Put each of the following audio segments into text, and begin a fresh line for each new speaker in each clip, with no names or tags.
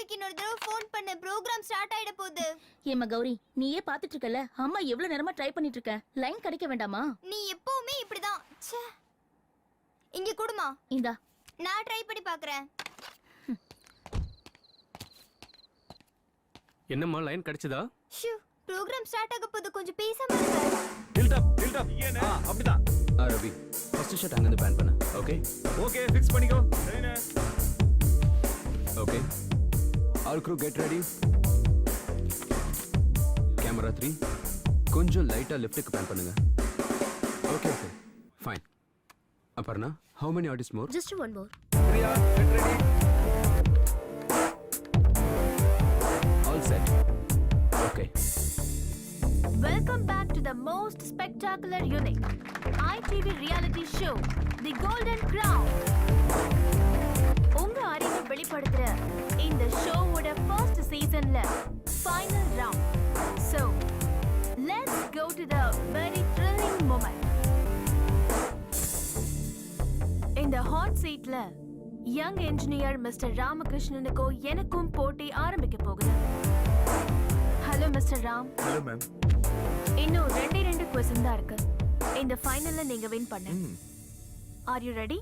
நாளைக்கு இன்னொரு தடவை ஃபோன் பண்ண. ப்ரோகிராம் ஸ்டார்ட் ஆயிட போகுது.
ஏம்மா கௌரி, நீயே பாத்துட்டு இருக்கல, அம்மா எவ்வளவு நேரமா ட்ரை பண்ணிட்டு இருக்க. லைன் கிடைக்க வேண்டாமா?
நீ எப்பவுமே இப்படிதான். ச்சே. இங்க குடுமா.
இந்தா.
நான் ட்ரை பண்ணி பார்க்கறேன்.
என்னம்மா லைன் கிடைச்சதா?
ஷூ, ப்ரோகிராம் ஸ்டார்ட் ஆக போகுது. கொஞ்சம் பேசாம இருங்க.
டில்ட் அப் அப்படிதான்.
ரவி, ஃபர்ஸ்ட் ஷாட் அங்க இருந்து பேன் பண்ணு. ஓகே
ஓகே, ஃபிக்ஸ் பண்ணிக்கோ. சரிண்ணே.
Okay, all crew get ready. Camera 3 கொஞ்சம் லைட்டா லெஃப்ட்க்கு பேன் பண்ணுங்க. Okay okay fine. Aparna, how many artists more?
Just one more.
Priya, get ready.
All set. Okay.
Welcome back to the most spectacular unit, ITV reality show, The Golden Crown. உங்க அறிவை வெளிப்படுத்துற இந்த ஷோவோட first சீசன்ல final round. So, let's go to the very thrilling moment. இந்த hot சீட்ல young engineer mister ராமகிருஷ்ணனுக்கோ எனக்கும் போட்டி ஆரம்பிக்க போகுது. Hello mister Ram.
Hello ma'am.
இன்னும் ரெண்டு क्वेश्चन தான் இருக்கு. இந்த ஃபைனல்ல நீங்க வின் பண்ண. Are you ready?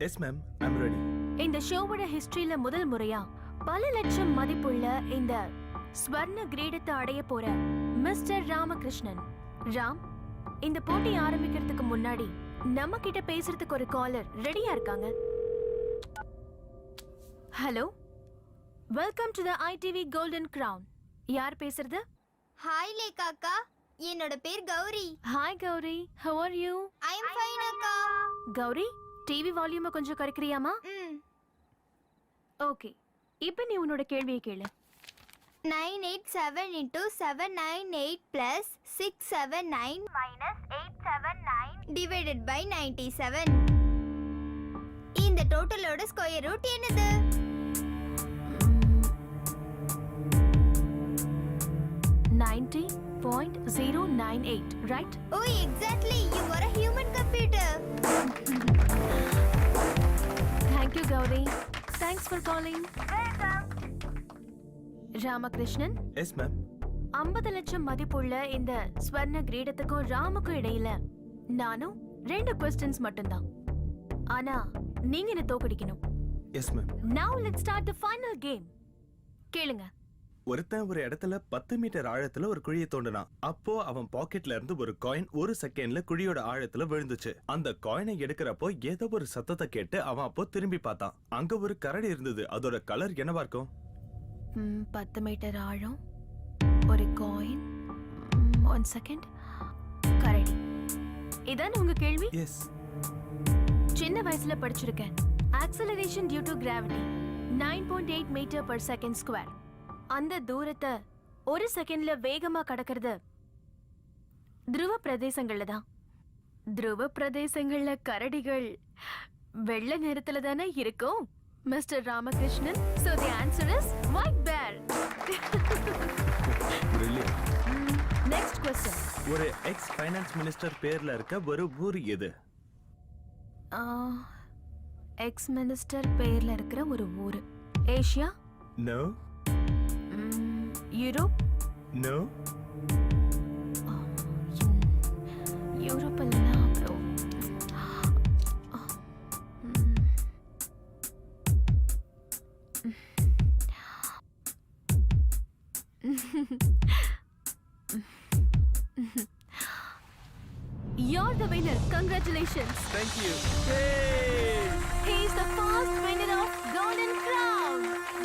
Yes ma'am, I am ready.
இந்த ஷோவோட ஹிஸ்டரியில முதல் முறையா பல லட்சம் மதிப்புள்ள இந்த ஸ்வர்ண கிரீடத்தை அடைய போற மிஸ்டர் ராமகிருஷ்ணன். ராம், இந்த போட்டி ஆரம்பிக்கிறதுக்கு முன்னாடி நம்ம கிட்ட பேசுறதுக்கு ஒரு காலர் ரெடியா இருக்காங்க. Hello, welcome to the ITV golden crown. யார் பேசுறது?
ஹாய் லேகா அக்கா, என்னோட பேர் Gowri.
Hi Gowri, how are you?
I am fine அக்கா.
கௌரி, டிவி வால்யூமை கொஞ்சம் குறைக்கிறியாமா? ஓகே, இப்போ நீ உன்னோட கேள்வியை கேளு.
987 into 798 plus 679 minus 879 divided by 97. இந்த டோட்டலோட ஸ்கொயர் ரூட் என்னது?
90.098, right?
Oh, exactly. You are a human computer.
Thank you, Gauri. Thanks for calling. Welcome. Ramakrishnan.
Yes ma'am.
50 லட்சம் மதிப்புள்ள இந்த ஸ்வர்ண கிரீடத்துக்கும் ராமுக்கும் இடையில நானும் 2 questions மட்டும்தான். ஆனா நீங்க என்ன தோக்கடிக்கணும்.
Yes ma'am.
Now let's start the final game. கேளுங்க.
ஒருத்தன் ஒரு இடத்துல 10 மீட்டர் ஆழத்துல ஒரு குழியை தோண்டினான். அப்போ அவன் பாக்கெட்ல இருந்து ஒரு காயின் 1 செகண்ட்ல குழியோட ஆழத்துல விழுந்துச்சு. அந்த காயினை எடுக்கிறப்போ ஏதோ ஒரு சத்தத்தை கேட்டு அவன் அப்போ திரும்பி பார்த்தான். அங்க ஒரு கரடி இருந்தது. அதோட கலர் என்னவா இருக்கும்?
10 மீட்டர் ஆழம், ஒரு காயின், 1 செகண்ட், கரடி. இதான் உங்க கேள்வி?
எஸ்.
சின்ன வயசுல படிச்சிருக்கேன். Acceleration due to gravity 9.8 metre per second square. அந்த தூரத்தை 1 செகண்ட்ல வேகமா கடக்கிறது துருவ பிரதேசங்கள்ல தான். துருவ பிரதேசங்கள்ல கரடிகள் வெள்ளை நிறத்துல தானே இருக்கும் mister Ramakrishnan. So the answer is white bear.
Brilliant.
Next question.
ஒரு எக்ஸ் ஃபைனான்ஸ் மினிஸ்டர் பேர்ல இருக்க ஒரு ஊர் எது?
எக்ஸ் மினிஸ்டர் பேர்ல இருக்கிற ஒரு ஊரு. Asia?
No.
Europe?
No.
Europe இல்லைனா அப்புறம் You're the winner. Congratulations.
Thank you. Yay!
He is the first winner of Golden Crown.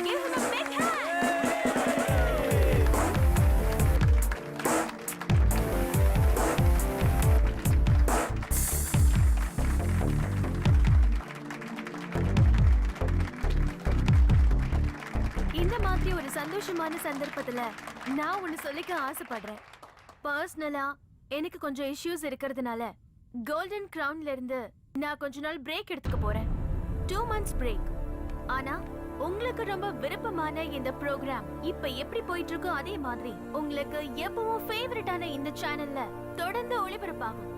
Give him a big hand. இந்த மாதிரி ஒரு சந்தோஷமான சந்தர்ப்பத்துல நான் ஒன்னு சொல்லிக்க ஆசைப்படுறேன். பர்சனலா எனக்கு கொஞ்சம் இஷ்யூஸ் இருக்கிறதுனால கோல்டன் கிரவுன்ல இருந்து நான் கொஞ்ச நாள் பிரேக் எடுத்துக்க போறேன். 2 months பிரேக். ஆனா உங்களுக்கு ரொம்ப விருப்பமான இந்த ப்ரோக்ராம் இப்ப எப்படி போயிட்டு இருக்கோ அதே மாதிரி உங்களுக்கு எப்பவும் ஃபேவரட்டான இந்த சேனல்ல தொடர்ந்து ஒளிபரப்பாகும்.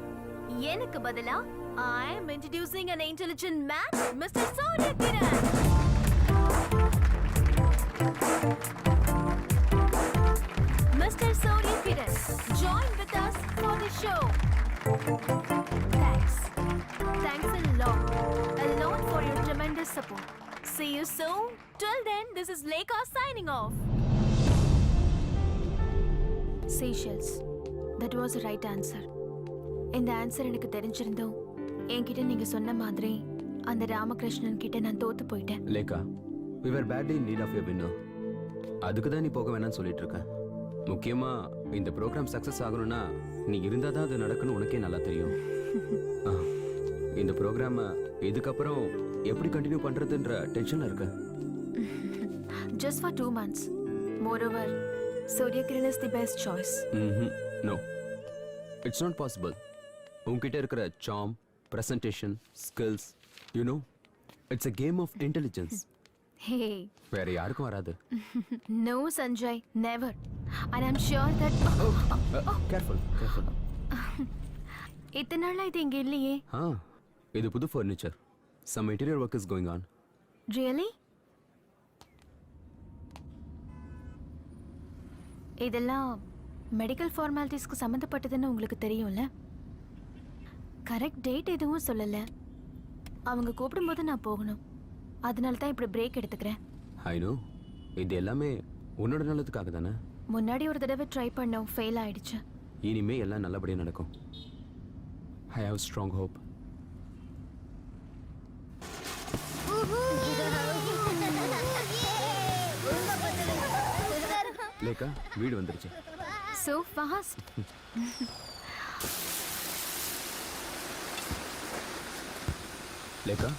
எனக்கு பதிலா I am introducing an intelligent man, Mr. Surya Kiran. Mr. Surya Kiran, join with us for the show. Thanks. Thanks a lot for your tremendous support. See you soon. Till then, this is Lekha signing off. Seychelles. That was the right answer. இந்த answer எனக்கு தெரிஞ்சிருந்தோம் என்கிட்ட நீங்க சொன்ன மாதிரி அந்த ராமகிருஷ்ணன் கிட்ட நான் தோத்து போயிட்டேன்.
லேக்கா, we were badly in need of a winner. அதுக்கு தான் நீ போக வேணாம்னு சொல்லிட்டு இருக்க. முக்கியமா இந்த ப்ரோக்ராம் சக்சஸ் ஆகணும்னா நீ இருந்தா தான் அது நடக்கணும், உனக்கே நல்லா தெரியும். இந்த ப்ரோக்ராமை இதுக்கப்புறம் எப்படி கண்டினியூ பண்றதுன்ற டென்ஷன்ல இருக்க.
Just for 2 months. Moreover, Surya Kiran is the best choice.
No, it's not possible. உன்கிட்ட இருக்கிற charm, presentation, skills, you know, it's a game of intelligence.
Hey.
வேற யாருக்கும் வராது.
No, Sanjay, never. And I'm sure that...
Careful.
இத்தனை நாளா இது இங்க இல்லையே.
இது புது furniture. Some interior work is going on.
Really? இதெல்லாம் மெடிக்கல் ஃபார்மாலிட்டிஸ்க்கு சம்மந்தப்பட்டதுன்னு உங்களுக்கு தெரியும்ல? கரெக்ட் டேட் எதுவும் சொல்லல. அவங்க கூப்பிடும்போது நான் போகணும். அதனால தான் இப்படி பிரேக் எடுத்துக்கிறேன்.
I know. இது எல்லாமே உன்னோட நல்லதுக்காக தானே.
முன்னாடி ஒரு தடவை ட்ரை பண்ணோம், ஃபெயில் ஆயிடுச்சு.
இனிமே எல்லாம் நல்லபடியா நடக்கும். I have strong hope. லேக்கா, வீடு வந்துருச்சு.
So fast.
லேக்கா,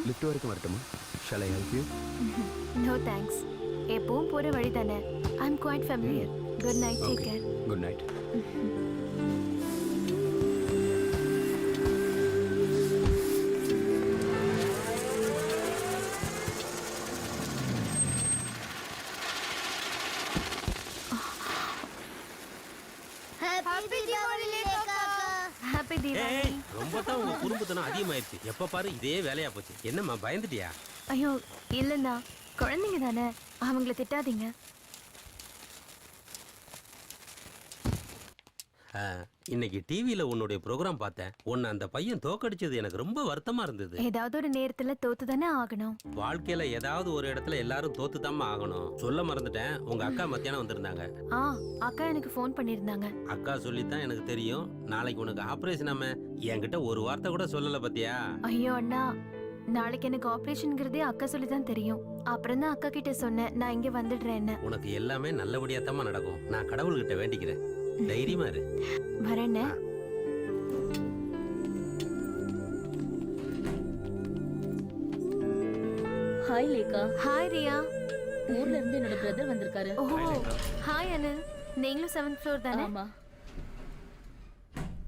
லிஃப்ட் வரைக்கும் வரட்டுமா? Shall I help you?
No thanks. எப்பவும் போற வழி தானே. I'm quite familiar. Good night, take care.
Good night.
Happy Diwali.
ரொம்ப தான் உங்க குறும்புத்தனம் அதிகமாயிருச்சு. எப்ப பாரு இதே வேலையா போச்சு. என்னம்மா பயந்துட்டியா?
ஐயோ இல்லைண்ணா, குழந்தைங்க தானே, அவங்கள திட்டாதீங்க.
இன்னைக்கு டிவியில உன்னுடைய ப்ரோக்ராம் பார்த்தேன். உன்னை அந்த பையன் தோக்கடிச்சது எனக்கு ரொம்ப வருத்தமா இருந்தது.
ஏதாவது ஒரு நேரத்துல தோத்து தானே ஆகணும்.
வாழ்க்கையில ஏதாவது ஒரு இடத்துல எல்லாரும் தோத்துதாம்மா ஆகணும். சொல்ல மறந்துட்டேன், உங்க அக்கா மத்தியானம் வந்திருந்தாங்க.
அக்கா எனக்கு ஃபோன் பண்ணிருந்தாங்க.
அக்கா சொல்லித்தான் எனக்கு தெரியும். நாளைக்கு உனக்கு ஆபரேஷன். ஆம என்கிட்ட ஒரு வார்த்தை கூட சொல்லல பத்தியா?
ஐயோ அண்ணா, நாளைக்கு எனக்கு ஆபரேஷன்ங்கிறதே அக்கா சொல்லி தான் தெரியும். அப்புறம் தான் அக்கா கிட்ட சொன்னேன் நான் இங்க வந்துடுறேன்னு.
உனக்கு எல்லாமே நல்லபடியா தான் நடக்கும். நான் கடவுள்கிட்ட வேண்டிக்கிறேன். தைரியமா இரு.
வரேன்னு.
ஹாய் லேக்கா.
ஹாய் ரியா.
ஊர்ல இருந்து என்னோட பிரதர் வந்திருக்காரு.
ஓ ஹாய் அனில். நீங்களும் 7th floor தானே?
ஆமா.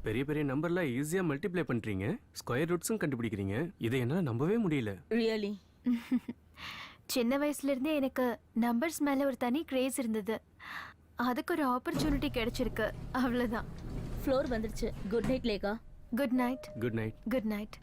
பெரிய பெரிய நம்பர்ல ஈஸியா மல்டிப்ளை பண்றீங்க, ஸ்கொயர் ரூட்ஸும் கண்டுபிடிக்கிறீங்க. இதை என்னால நம்பவே முடியல.
ரியலி?
சின்ன வயசுல இருந்தே எனக்கு நம்பர்ஸ் மேல ஒரு தனி கிரேஸ் இருந்தது. அதுக்கு ஒரு ஆப்பர்ச்சுனிட்டி கிடைச்சிருக்கு, அவ்வளவுதான்.
ஃப்ளோர் வந்துருச்சு. Good night Lekha.
Good night.
Good night.
Good night.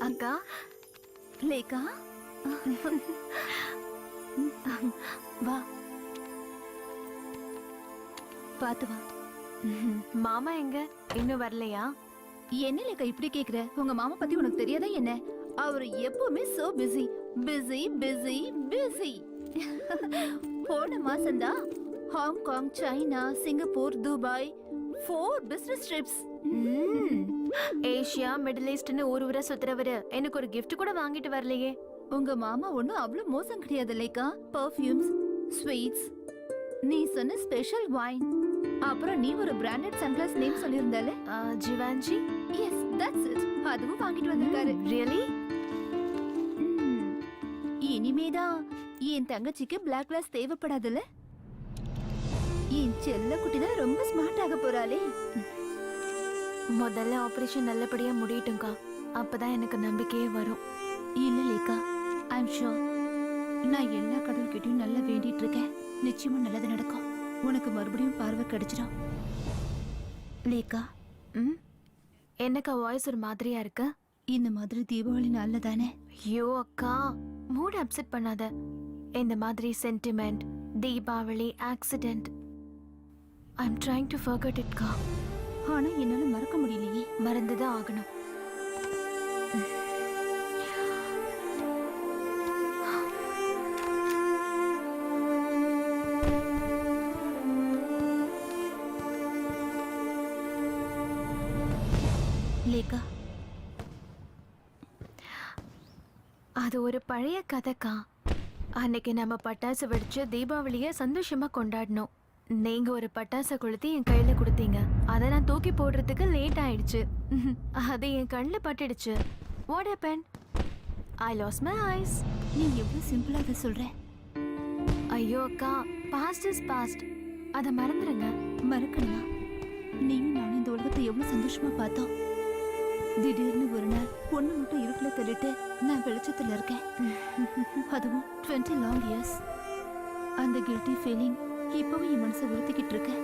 அக்கா. லேக்கா. வா, பாத்து வா. மாமா எங்க? இன்னும் வரலையா?
என்ன லேக்கா இப்படி கேக்குற? உங்க மாமா பத்தி உனக்கு தெரியாதா என்ன? அவரு எப்பவுமே so busy busy busy busy. போன மாசம்தான் Hong Kong, China, Singapore, Dubai 4 business trips.
Asia, middle ஈஸ்ட்னு ஊர் சுத்துறவரு எனக்கு ஒரு gift கூட வாங்கிட்டு வரலையே.
உங்க மாமா ஒண்ணும் அவ்வளவு மோசம் கிடையாது லேக்கா. பர்ஃபியூம்ஸ், ஸ்வீட்ஸ், நீ சொன்ன ஸ்பெஷல் வைன், அப்புறம் நீ ஒரு பிராண்டட் சன்கிளாஸ் நேம் சொல்லியிருந்தாலே,
ஜிவான்ஜி.
Yes that's it. அதுவும் வாங்கிட்டு வந்திருக்காரு.
ரியலி?
இனிமேதான் என் தங்கச்சிக்கு பிளாக் கிளாஸ் தேவைப்படாதுல்ல. என் செல்ல குட்டி தான் ரொம்ப ஸ்மார்ட் ஆக போறாளே.
முதல்ல ஆபரேஷன் நல்லபடியா முடியட்டும்க்கா, அப்பதான் எனக்கு நம்பிக்கையே வரும்.
இல்ல லேக்கா, ஐம் ஷூர். நான் எல்லா கடவுள்கிட்டயும் நல்லா வேண்டிட்டு இருக்கேன். நிச்சயமா நல்லது நடக்கும். உனக்கு மறுபடியும் பார்வை கிடைச்சிடும். லேக்கா,
ம் என்னக்கா வாய்ஸ் ஒரு மாதிரியா இருக்கு?
இந்த மாதிரி தீபாவளி நாள்ல தானே
ஐயோ அக்கா, மூட் அப்செட் பண்ணாத. இந்த மாதிரி sentiment, Deepavali, accident, I am trying to forget it கா.
ஆனா என்னால மறக்க முடியலையே.
மறந்துதான் ஆகணும்.
லேக்கா,
அது ஒரு பழைய கதைக்கா. அன்னைக்கு நம்ம பட்டாசு வெடிச்சு தீபாவளியை சந்தோஷமா கொண்டாடினோம். நீங்க ஒரு பட்டாசை கொளுத்தி என் கையில கொடுத்தீங்க. அதை நான் தூக்கி போடுறதுக்கு லேட் ஆயிடுச்சு. அது என் கண்ணில் பட்டுடுச்சு. What happen? I lost my eyes.
நீ எவ்வளவு சிம்பிளா அதை சொல்ற.
ஐயோ அக்கா, பாஸ்ட் இஸ் பாஸ்ட். அதை மறந்துடுங்க.
மறக்கணுமா? நீயும் நானும் இந்த உலகத்தை எவ்வளவு சந்தோஷமா பார்த்தோம். திடீர்னு ஒரு நாள் பொண்ணு மட்டும் இருட்டுல தள்ளிட்டு நான் வெளிச்சத்துல இருக்கேன். அதுவும் 20 long years. அந்த கில்ட்டி ஃபீலிங் இப்பவும் என் மனசை உறுத்திக்கிட்டு இருக்கு.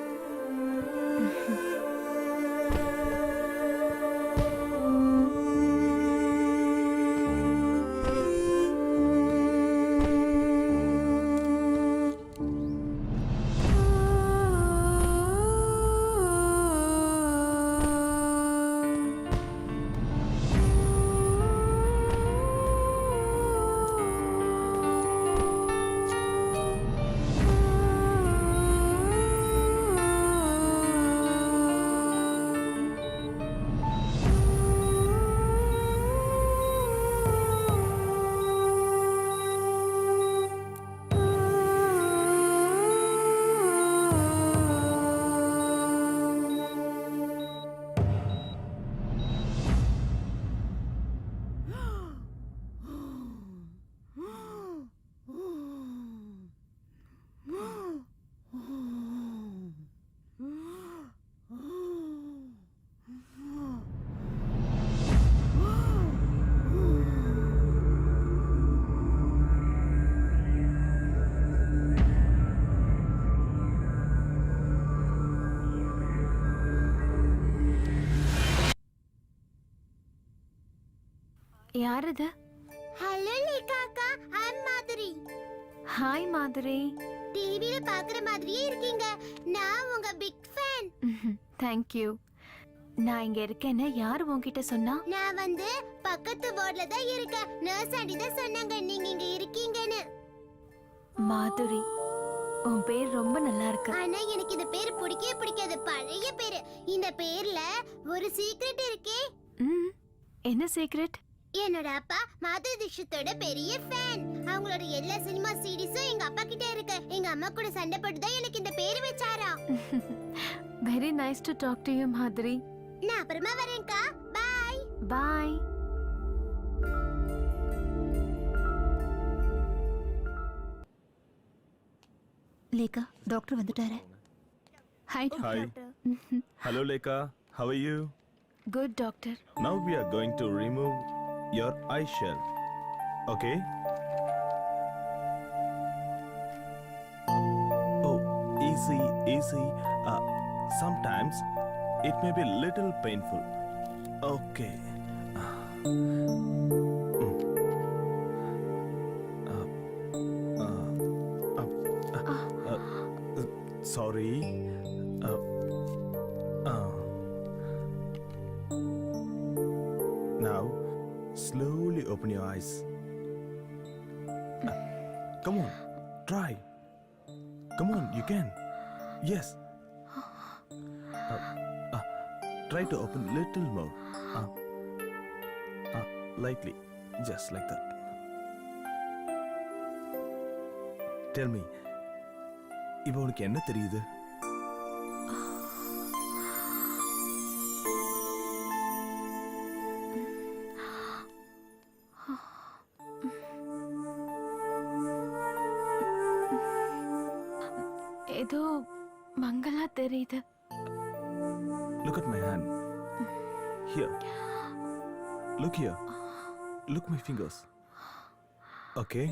யார் இது?
ஹலோ லேக்கா அக்கா, ஐம் மாதுரி.
ஹாய் மாதுரி.
டிவில பாக்குற மாதிரியே இருக்கீங்க. நான் உங்க பிக் ஃபேன்.
தேங்க்யூ. நான் இங்க இருக்கேன்னு யார் உன்கிட்ட சொன்னா?
நான் வந்து பக்கத்து வார்டுல தான் இருக்கேன். நர்ஸ் ஆண்டி தான் சொன்னாங்க நீங்க இங்க இருக்கீங்கன்னு.
மாதுரி, உன் பேர் ரொம்ப நல்லா இருக்கு.
ஆனா எனக்கு இந்த பேர் பிடிக்கவே பிடிக்காது. பழைய பேரு. இந்த பேர்ல ஒரு சீக்ரெட் இருக்கே.
என்ன சீக்ரெட்?
என்னோட அப்பா மாதுரி தீக்ஷித்தோட பெரிய ஃபேன். அவங்களோட எல்லா சினிமா சீரிஸும் எங்க அப்பா கிட்ட இருக்கு. எங்க அம்மா கூட சண்டை போட்டு தான் எனக்கு இந்த பேர் வச்சாரா.
Very nice to talk to you Madhuri.
நான் அப்புறமா வரேன்க்கா. Bye
bye.
லேக்கா, டாக்டர் வந்துட்டாரு. Hi
Hi.
Doctor.
Hello, Lekha. How are you?
Good doctor.
Now we are going to remove your eye shell. Okay? Oh, easy, easy. Sometimes it may be little painful. Okay. Sorry. Now, slowly open your eyes. Come on, try. Come on, you can. Yes. Try to open little more. Lightly, just like that. Tell me, இப்போ உனக்கு என்ன தெரியுது?
ஏதோ மங்களா தெரியுது.
Look at my hand. Here. Look here. Look my fingers. Okay.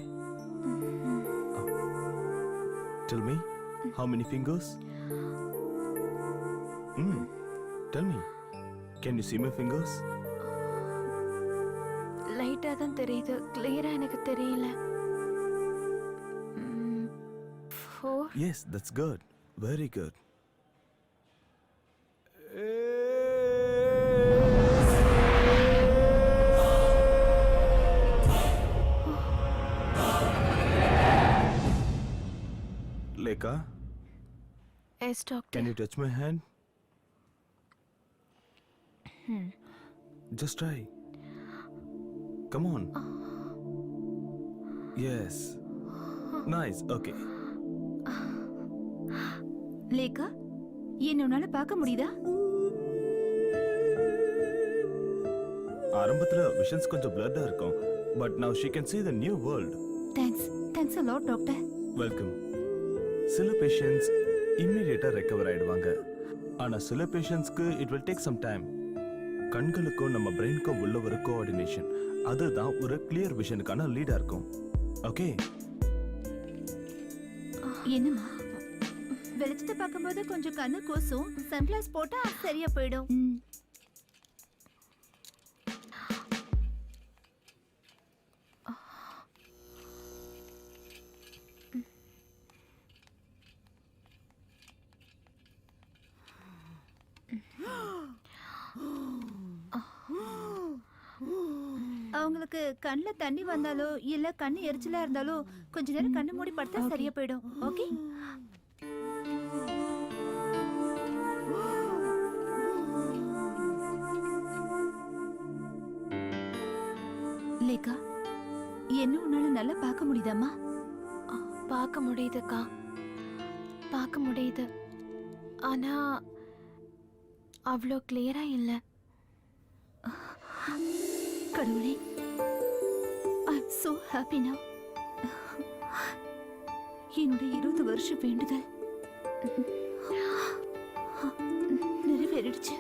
Tell me, how many fingers? Tell me. Can you see my fingers?
லைட்டா தான் தெரியுது, கிளியரா எனக்கு தெரியல. 4.
Yes, that's good. Very good. Lekha,
yes doctor.
can you touch my hand? Just try. Come on. Yes. Nice. Okay.
Lekha, என்ன உன்னால பார்க்க முடியுதா?
ஆரம்பத்துல விஷன்ஸ் கொஞ்சம் பிளர்டா இருக்கும், but now she can see the new world.
Thanks a lot doctor.
Welcome. சில patients இம்மிடியேட்டா recover ஆயிடுவாங்க, ஆனா சில பேஷண்ட்ஸ்க்கு it will take some time. கண்களுக்கும் நம்ம பிரெயினுக்கும் உள்ள ஒரு கோஆர்டினேஷன், அதுதான் ஒரு கிளியர் விஷனுக்கான லீடா இருக்கும். ஓகே.
என்னம்மா, வெளிச்சத்தை பார்க்கும்போது கொஞ்சம் கண்ணு கூசும், சன்கிளாஸ் போட்டா சரியா போயிடும். அவங்களுக்கு கண்ணுல தண்ணி வந்தாலோ இல்ல கண்ணு எரிச்சலா இருந்தாலோ கொஞ்ச நேரம் கண்ணு மூடி படுத்தா சரியா போயிடும். ஓகே. லேகா, என்ன உன்னால நல்லா பார்க்க முடியுதாம்மா?
பார்க்க முடியுதுக்கா, பார்க்க முடியுது. ஆனா அவ்வளோ கிளியரா இல்லை.
கடவுளே, ஐ அம் சோ ஹாப்பி நவ். என்னுடைய 20 வருஷ வேண்டுதல் நிறைவேறிடுச்சு.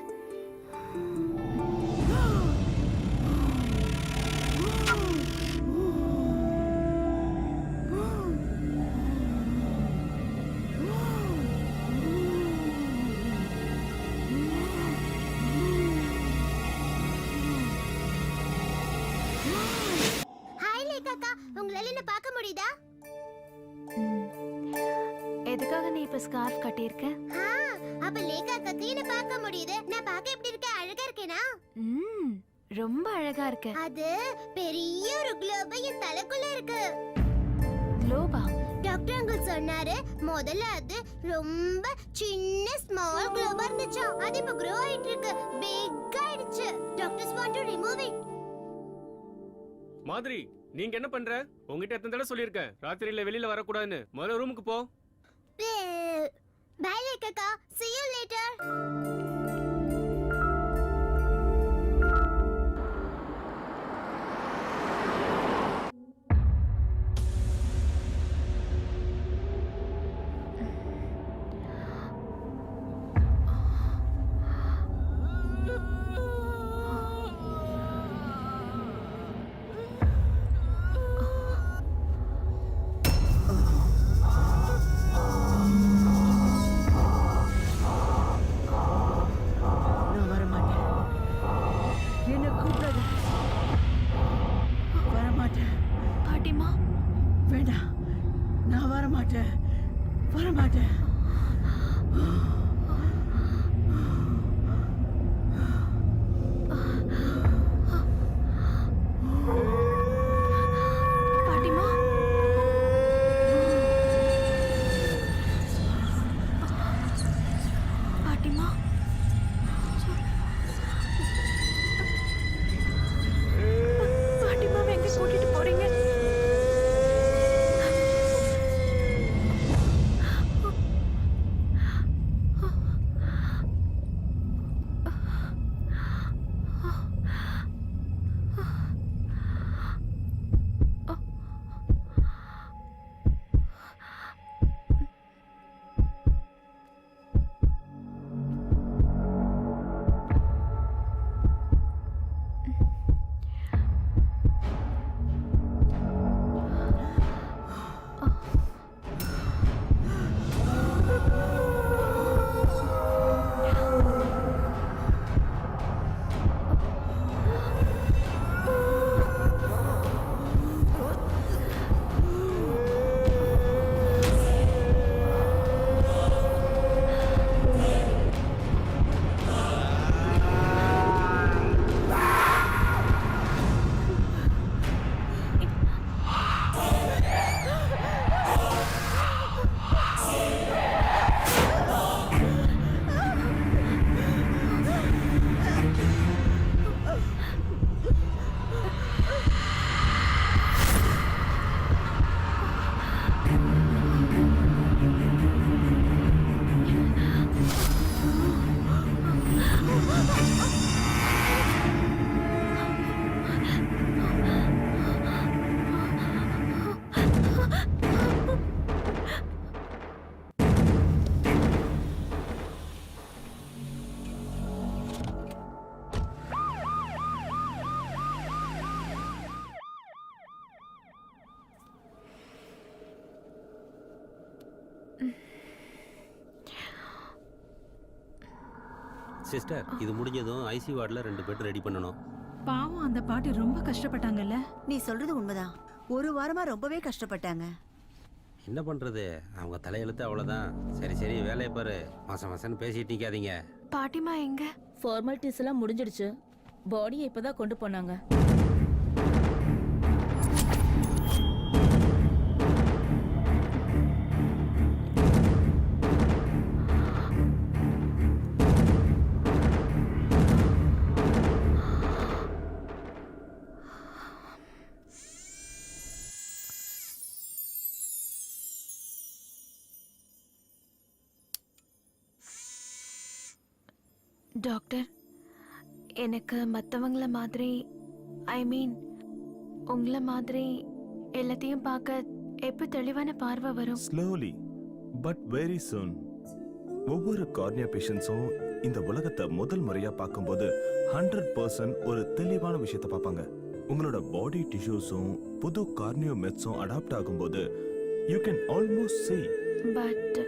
ஹாய் லேகாக்கா, உங்களால என்ன பார்க்க முடியுதா?
எதுக்காக நீ இப்ப ஸ்கார்ஃப் கட்டியிருக்க?
அப்ப லேகாக்காக்கு என்ன பார்க்க முடியுது. நான் பார்க்க எப்படி இருக்கேன்? அழகா இருக்கேனா?
ரொம்ப அழகா இருக்க.
அது பெரிய ஒரு குளோபா என் தலைக்குள்ள இருக்கு.
குளோபா?
டாக்டர் அங்கிள் சொன்னாரு, முதல்ல அது ரொம்ப சின்ன ஸ்மால் குளோபா இருந்துச்சு, அது இப்ப grow ஆயிட்டு இருக்கு, பிக் ஆயிடுச்சு. Doctors want to remove it.
மாதிரி, நீங்க என்ன பண்ற? உங்ககிட்ட எத்தனை தடவை சொல்லியிருக்கேன் ராத்திரியில வெளியில வரக்கூடாதுன்னு. முதல்ல ரூமுக்கு போ.
பை லேகாக்கா, see you later.
சிஸ்டர் இது முடிஞ்சதும் ஐசி வார்டில் 2 பெட் ரெடி பண்ணணும்.
பாவம் அந்த பாட்டி ரொம்ப கஷ்டப்பட்டாங்கல்ல.
நீ சொல்றது உண்மைதான். ஒரு வாரமா ரொம்பவே கஷ்டப்பட்டாங்க.
என்ன பண்ணுறது, அவங்க தலையெழுத்து அவ்வளோதான். சரி சரி வேலையை பாரு, மாசம் மாசம்னு பேசிட்டு நிற்காதீங்க.
பாட்டிமா எங்க?
ஃபார்மாலிட்டிஸ் எல்லாம் முடிஞ்சிடுச்சு. பாடியை இப்பதான் கொண்டு போனாங்க.
டாக்டர், எனக்கு மற்றவங்கள மாதிரி ஐ மீன் உங்களை மாதிரி எல்லாத்தையும் பார்க்க எப்போ தெளிவான பார்வை வரும்?
Slowly but very soon. ஒவ்வொரு கார்னியா பேஷண்ட்ஸும் இந்த உலகத்தை முதல் முறையா பார்க்கும்போது 100% ஒரு தெளிவான விஷயத்தை பார்ப்பாங்க. உங்களோட பாடி டிஷ்யூஸும் புது கார்னியோ மெட்ஸும் அடாப்ட் ஆகும்போது you can almost see.
But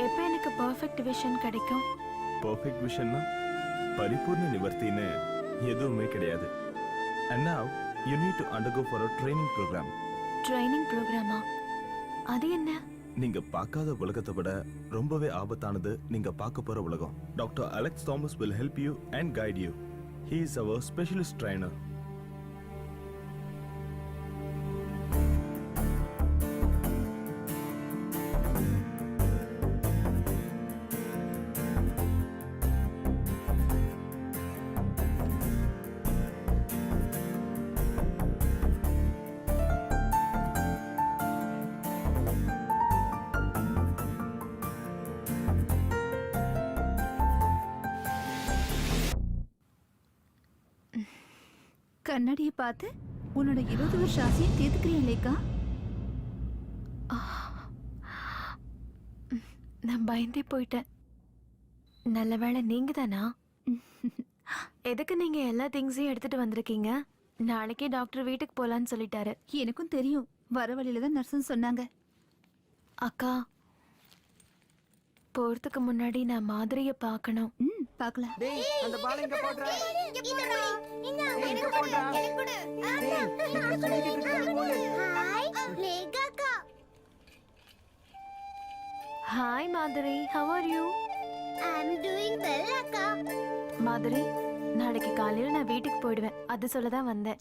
எப்போ எனக்கு பர்ஃபெக்ட் விஷன் கிடைக்கும்?
பர்ஃபெக்ட் விஷன்னா பரிபூர்ண நிவர்த்தின்னு எதுவுமே கிடையாது. And now you need to undergo for a training program.
Training ப்ரோக்ராமா? அது என்ன?
நீங்க பார்க்காத உலகத்தை விட ரொம்பவே ஆபத்தானது நீங்க பார்க்க போற உலகம். Doctor Alex Thomas will help you and guide you. He is our specialist trainer.
கண்ணாடியை பார்த்து உன்னோட 20 வருஷ ஆசையை தீர்த்துக்கிறியா லேக்கா?
நான் பயந்தே போயிட்டேன். நல்ல வேளை நீங்க தானா? எதுக்கு நீங்க எல்லா திங்ஸையும் எடுத்துட்டு வந்திருக்கீங்க? நாளைக்கே டாக்டர் வீட்டுக்கு போலான்னு சொல்லிட்டாரு.
எனக்கும் தெரியும். வர வழியில தான் நர்ஸுன்னு சொன்னாங்க.
அக்கா, போறதுக்கு முன்னாடி நான் மாதிரியை பார்க்கணும்.
பார்க்கலாம்.
அந்த பாலை இங்க போடுறா.
ஹாய் மாதிரி, how are you?
I'm doing well, அக்கா.
மாதிரி, நாளைக்கு காலையில நான் வீட்டுக்கு போயிடுவேன். அது சொல்ல தான் வந்தேன்.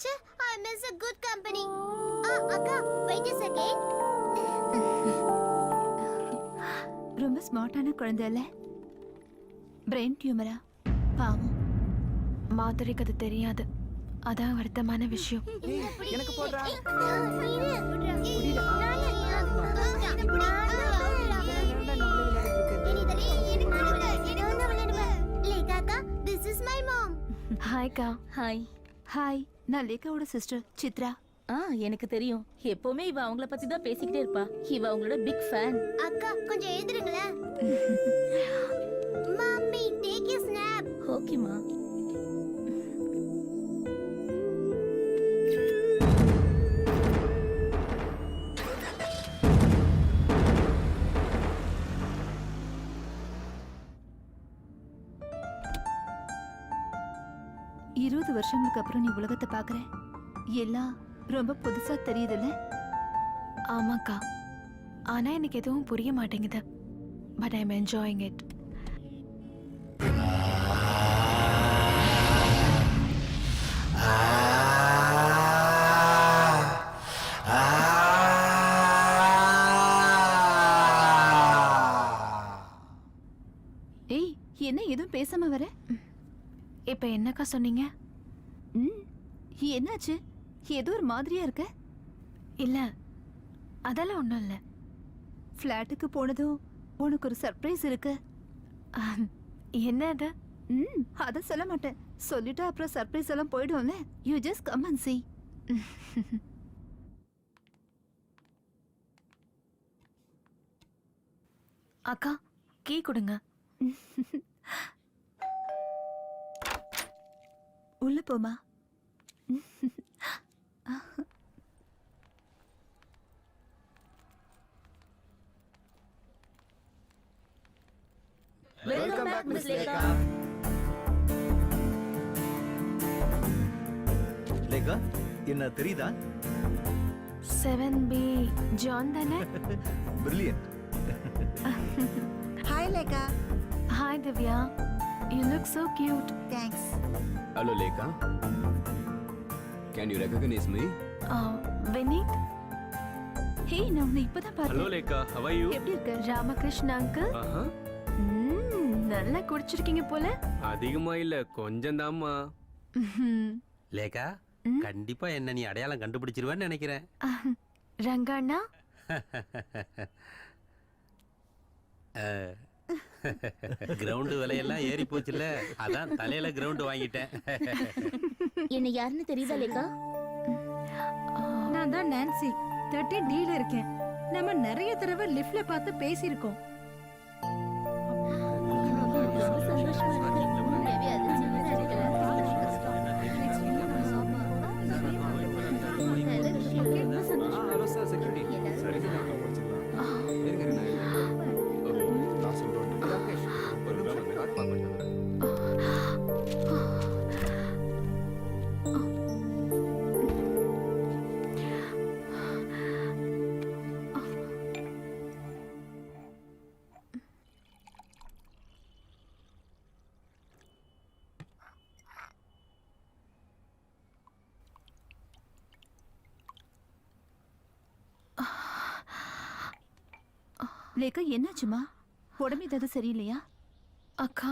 I miss a good company. அக்கா, wait a second.
ரொம்ப ஸ்மார்ட்டான குழந்தை இல்ல? பிரெயின் டியூமரா? பாவம்.
மாதிரிக்கு அது தெரியாது. அதான் வருத்தமான விஷயம்.
எனக்கு போடுறா.
This is my mom.
ஹாய்க்கா.
ஹாய்.
ஹாய், நான் லேக்காவோட சிஸ்டர் சித்ரா.
எனக்கு தெரியும். எப்பவுமே இவ அவங்கள பத்தி தான் பேசிக்கிட்டே இருப்பா. இவ அவங்களோட பிக் ஃபேன்.
அக்கா, கொஞ்சம் எழுதுறீங்களா? Mummy, take a snap.
ஓகேமா.
இருபது வருஷங்களுக்கு அப்புறம் நீ உலகத்தை பாக்குற. எல்லாம் ரொம்ப புதுசா தெரியுதுல்ல?
ஆமாக்கா, ஆனா எனக்கு எதுவும் புரிய மாட்டேங்குது. But I am enjoying it.
ஏய், என்ன எதுவும் பேசாம வர?
இப்ப என்னக்கா சொன்னீங்க?
என்னாச்சு? ஏதோ ஒரு மாதிரியா இருக்க.
இல்ல, அதெல்லாம் ஒண்ணும் இல்ல.
ஃப்ளாட்டுக்கு போனதும் உனக்கு ஒரு சர்ப்ரைஸ் இருக்கு.
என்ன அது?
அத சொல்ல மாட்டேன். சொல்லிட்டா அப்புறம் சர்ப்ரைஸ் எல்லாம் போயிடும்ல. You just come and see.
அக்கா, கீ கொடுங்க.
உள்ள போமா.
Welcome back, Miss Lekha.
Lekha என்ன தெரியுதா?
7B ஜான் தானே?
Brilliant.
Hi Lekha.
Hi Divya, you look so cute.
Thanks.
Hello Lekha, can you recognise me?
Vineeth,
hey நான் உன்னை இப்பதான்
ஹலோ
பார்த்தேன்.
லேக்கா, how are you?
எப்படி இருக்க?
ராமகிருஷ்ண அங்கிள்.
ஆஹா,
நல்லா குடிச்சிருக்கீங்க போல.
அதிகமா இல்ல, கொஞ்சம் தாம்மா.
லேக்கா கண்டிப்பா என்ன நீ அடையாளம் கண்டுபிடிச்சிருவேன்னு நினைக்கிறேன்.
ரங்கண்ணா,
கிரவுண்டு விலையெல்லாம் ஏறி போச்சுல, அதான் தலையில கிரவுண்டு வாங்கிட்டேன்.
என்ன யாருன்னு தெரியுதா லேக்கா?
நான் தான் நான்சி 13D ல இருக்கேன். நம்ம நிறைய தடவை லிஃப்ட்ல பார்த்து பேசியிருக்கோம்.
Hello sir, security.
லேக்கா என்னாச்சுமா? உடம்பு ஏதாவது சரியில்லையா?
அக்கா,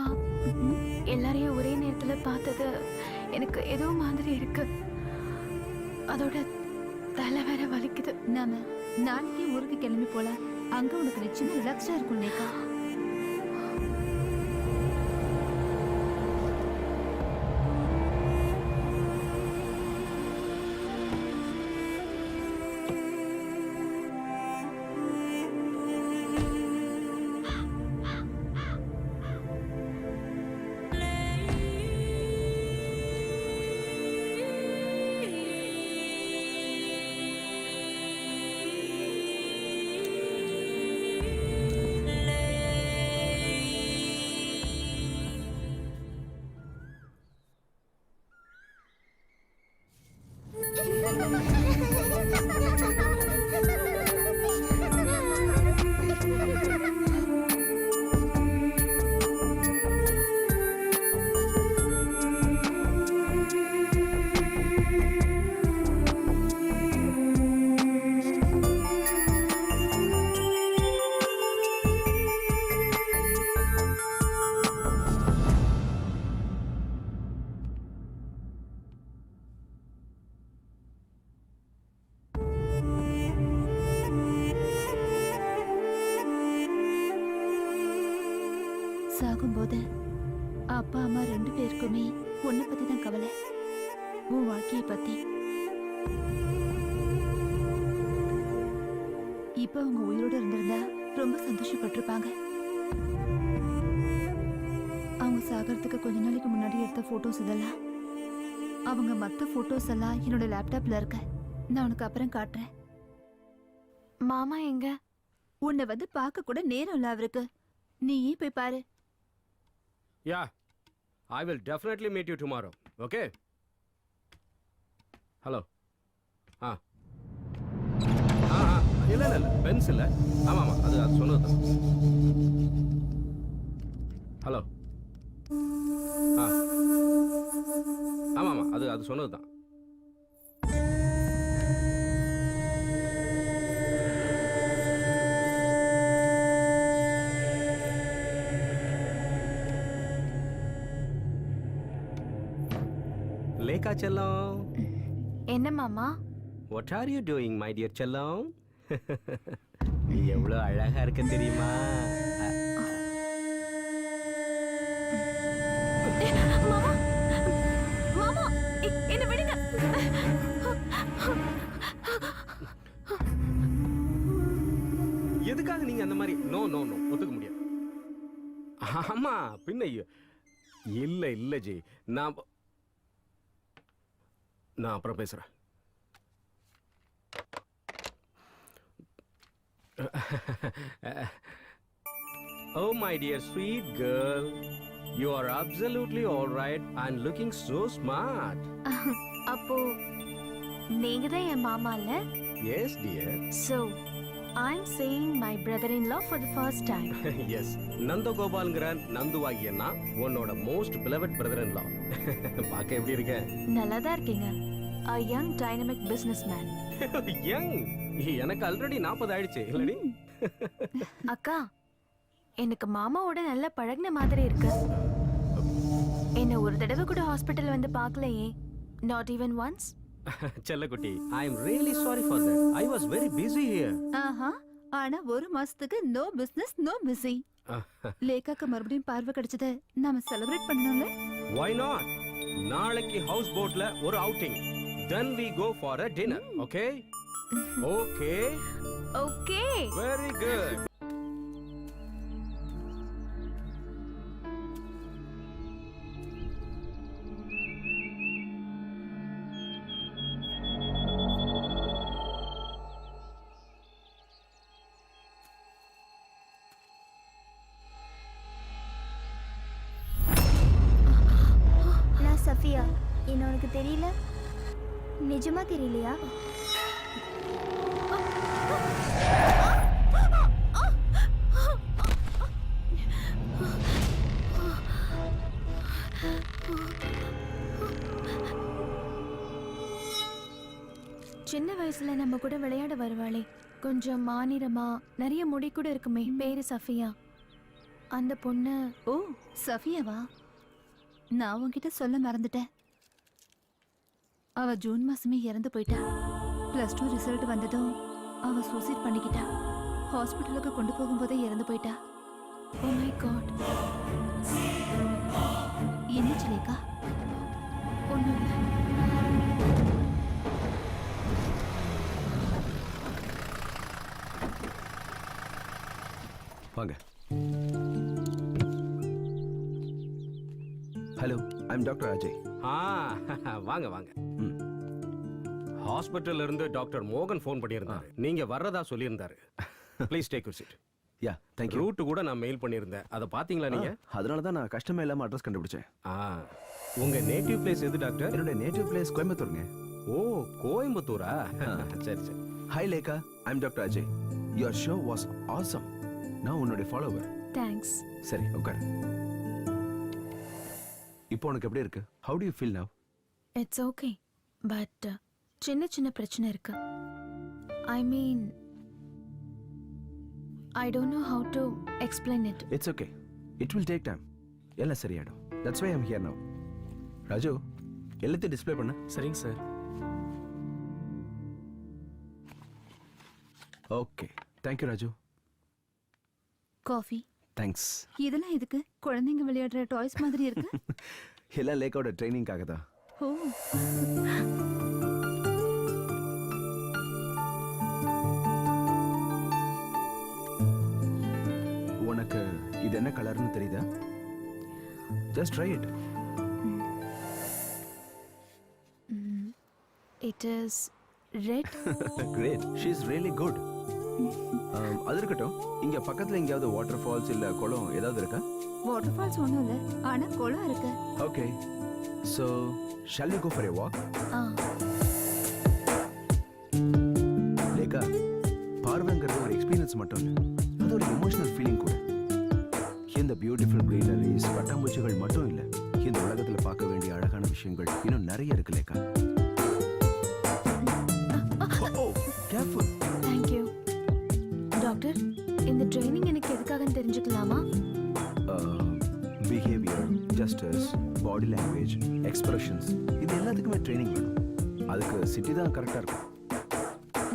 எல்லாரையும் ஒரே நேரத்துல பார்த்தது எனக்கு ஏதோ மாதிரி இருக்கு. அதோட தலை வேற வலிக்குது.
நாம நாளைக்கே ஊருக்கு கிளம்பி போலாம். அங்க உனக்கு நிச்சயமா ரிலாக்ஸா இருக்கும் லேக்கா. சாகும்போது அப்பா அம்மா 2 பேருக்குமே உன்னை பத்தி தான் கவலை, உன் வாழ்க்கையை பத்தி. இப்ப அவங்க உயிரோட இருந்திருந்தா ரொம்ப சந்தோஷப்பட்டிருப்பாங்க. அவங்க சாகறதுக்கு கொஞ்ச நாளைக்கு முன்னாடி எடுத்த போட்டோஸ் இதெல்லாம், அவங்க மத்த போட்டோஸ் எல்லாம் என்னோட லேப்டாப்ல இருக்க. நான் உனக்கு அப்புறம் காட்டுறேன்.
மாமா எங்க?
உன்னை வந்து பார்க்க கூட நேரம் இல்ல அவருக்கு. நீயே போய் பாரு.
Yeah, I will definitely meet you tomorrow. Okay? Hello. இல்ல இல்ல பென்ஸ் இல்ல. ஆமா ஆமா, அது சொன்னதுதான். ஹலோ. ஆமா ஆமா, அது சொன்னதுதான். லேக்கா செல்லம்.
என்ன மாமா?
What are you doing, my dear செல்லம்? நீ எவ்வளவு அழகா இருக்க தெரியுமா?
மாமா, மாமா, என்ன விடுங்க.
எதுக்காக நீங்க அந்த மாதிரி? நோ நோ நோ, ஒத்துக்க முடியாது. ஆமா பின்ன இல்ல இல்ல ஜி, நான் அப்புறம் பேசுறேன். Oh, my dear sweet girl. You are absolutely all right and looking so smart.
அப்போ நீங்க தான் என் மாமா இல்ல?
Yes, dear.
So, I'm seeing my brother-in-law for the first time.
Yes. நந்தகோபால்ங்கிற நந்துவாகியன்னா உன்னோட மோஸ்ட் beloved brother-in-law. பார்க்க எப்படி இருக்க?
நல்லா தான் இருக்கீங்க. A young dynamic businessman.
Young. எனக்கு ஆல்ரெடி 40 ஆயிடுச்சு இல்லடி?
அக்கா, எனக்கு மாமாவோட நல்லா பழகுன மாதிரி இருக்கு. என்ன ஒரு தடவை கூட ஹாஸ்பிடல் வந்து பார்க்கலையே. Not even once.
செல்லக்குட்டி, I am really sorry for that. I was very busy here.
ஆஹா, ஆனா ஒரு மாசத்துக்கு நோ பிசினஸ் நோ பிஸி. லேகாக்கு மறுபடியும் பார்வை கிடைச்சத நாம செலிப்ரேட் பண்ணணும்ல?
Why not? நாளைக்கு ஹவுஸ் போட்ல ஒரு outing. Then we go for a dinner, okay? Okay.
Okay.
Very good.
நான் சஃபியா. என்ன உனக்கு தெரியல? நிஜமா தெரியலையா?
சின்ன வயசுல நம்ம கூட விளையாட வருவாளே, கொஞ்சம் மாநிறமா நிறைய முடி கூட இருக்குமே, பேரு சஃபியா. அந்த பொண்ணு.
ஓ, சஃபியாவா? நான் உன்கிட்ட சொல்ல மறந்துட்டேன். அவ ஜூன் மாசமே இறந்து போயிட்டா. +2 ரிசல்ட் வந்ததும் அவ சூசைட் பண்ணிக்கிட்டா. ஹாஸ்பிட்டலுக்கு கொண்டு போகும்போதே இறந்து போயிட்டா.
Oh my God.
என்னாச்சு லேகா?
ஒண்ணும் இல்ல.
வாங்க. Hello, I'm doctor Ajay.
வாங்க வாங்க. ஹாஸ்பிட்டல்ல இருந்து டாக்டர் மோகன் ஃபோன் பண்ணியிருந்தாரு. நீங்க வர்றதா சொல்லியிருந்தாரு. Please take your seat.
Yeah, thank you.
Route கூட நான் மெயில் பண்ணியிருந்தேன். அதை பாத்தீங்களா நீங்க?
அதனால தான் நான் கஷ்டமே இல்லாம அட்ரஸ் கண்டுபிடிச்சேன்.
உங்க நேட்டிவ் பிளேஸ் எது டாக்டர்?
என்னோட நேட்டிவ் பிளேஸ் கோயம்புத்தூருங்க.
ஓ, கோயம்புத்தூரா? சரி சரி.
Hi Lekha, I'm doctor Ajay. Your show was awesome. நான் உன்னுடைய ஃபாலோவர்.
தேங்க்ஸ்.
சரி, உட்காரு. இப்போ உனக்கு எப்படி இருக்கு? How do you feel now?
It's okay, but சின்ன சின்ன பிரச்சனை இருக்கு. I mean, I don't know how to explain it.
It's okay, it will take time. எல்லாம் சரியாயிடும். That's why I am here now. Raju, எல்லாத்தையும் டிஸ்ப்ளே பண்ணு.
சரிங்க sir.
Okay, thank you Raju.
Coffee.
Thanks.
இதெல்லாம் எதுக்கு? குழந்தைங்க விளையாடுற டாய்ஸ் மாதிரி இருக்கு.
எல்லாம் லேக்காவோட ட்ரைனிங்காக தான்.
ஓ,
உனக்கு இது என்ன கலர்னு தெரியுதா? Just try it.
It is red.
Great, she is really good. அது இருக்கட்டும், இங்க பக்கத்துல எங்கேயாவது வாட்டர் ஃபால்ஸ் இல்ல குளம் ஏதாவது இருக்கா?
வாட்டர் ஃபால்ஸ் ஒண்ணும் இல்ல, ஆனா குளம் இருக்கு.
Okay, so shall we go for a walk? Lekha, பார்வைங்கிறது ஒரு எக்ஸ்பீரியன்ஸ் மட்டும் இல்லை, அது ஒரு எமோஷனல் ஃபீலிங் கூட. இந்த பியூட்டிஃபுல் க்ரீனரிஸ், பட்டாம்பூச்சிகள் மட்டும் இல்லை, இந்த உலகத்துல பார்க்க வேண்டிய அழகான விஷயங்கள் இன்னும் நிறைய இருக்கு Lekha. Careful.
Thank you doctor. இந்த ட்ரைனிங் எனக்கு எதுக்காகன்னு தெரிஞ்சுக்கலாமா?
Behaviour, justice, body language, expressions, இது எல்லாத்துக்குமே ட்ரைனிங் வேணும். அதுக்கு சிட்டி தான் கரெக்டாக இருக்கும்.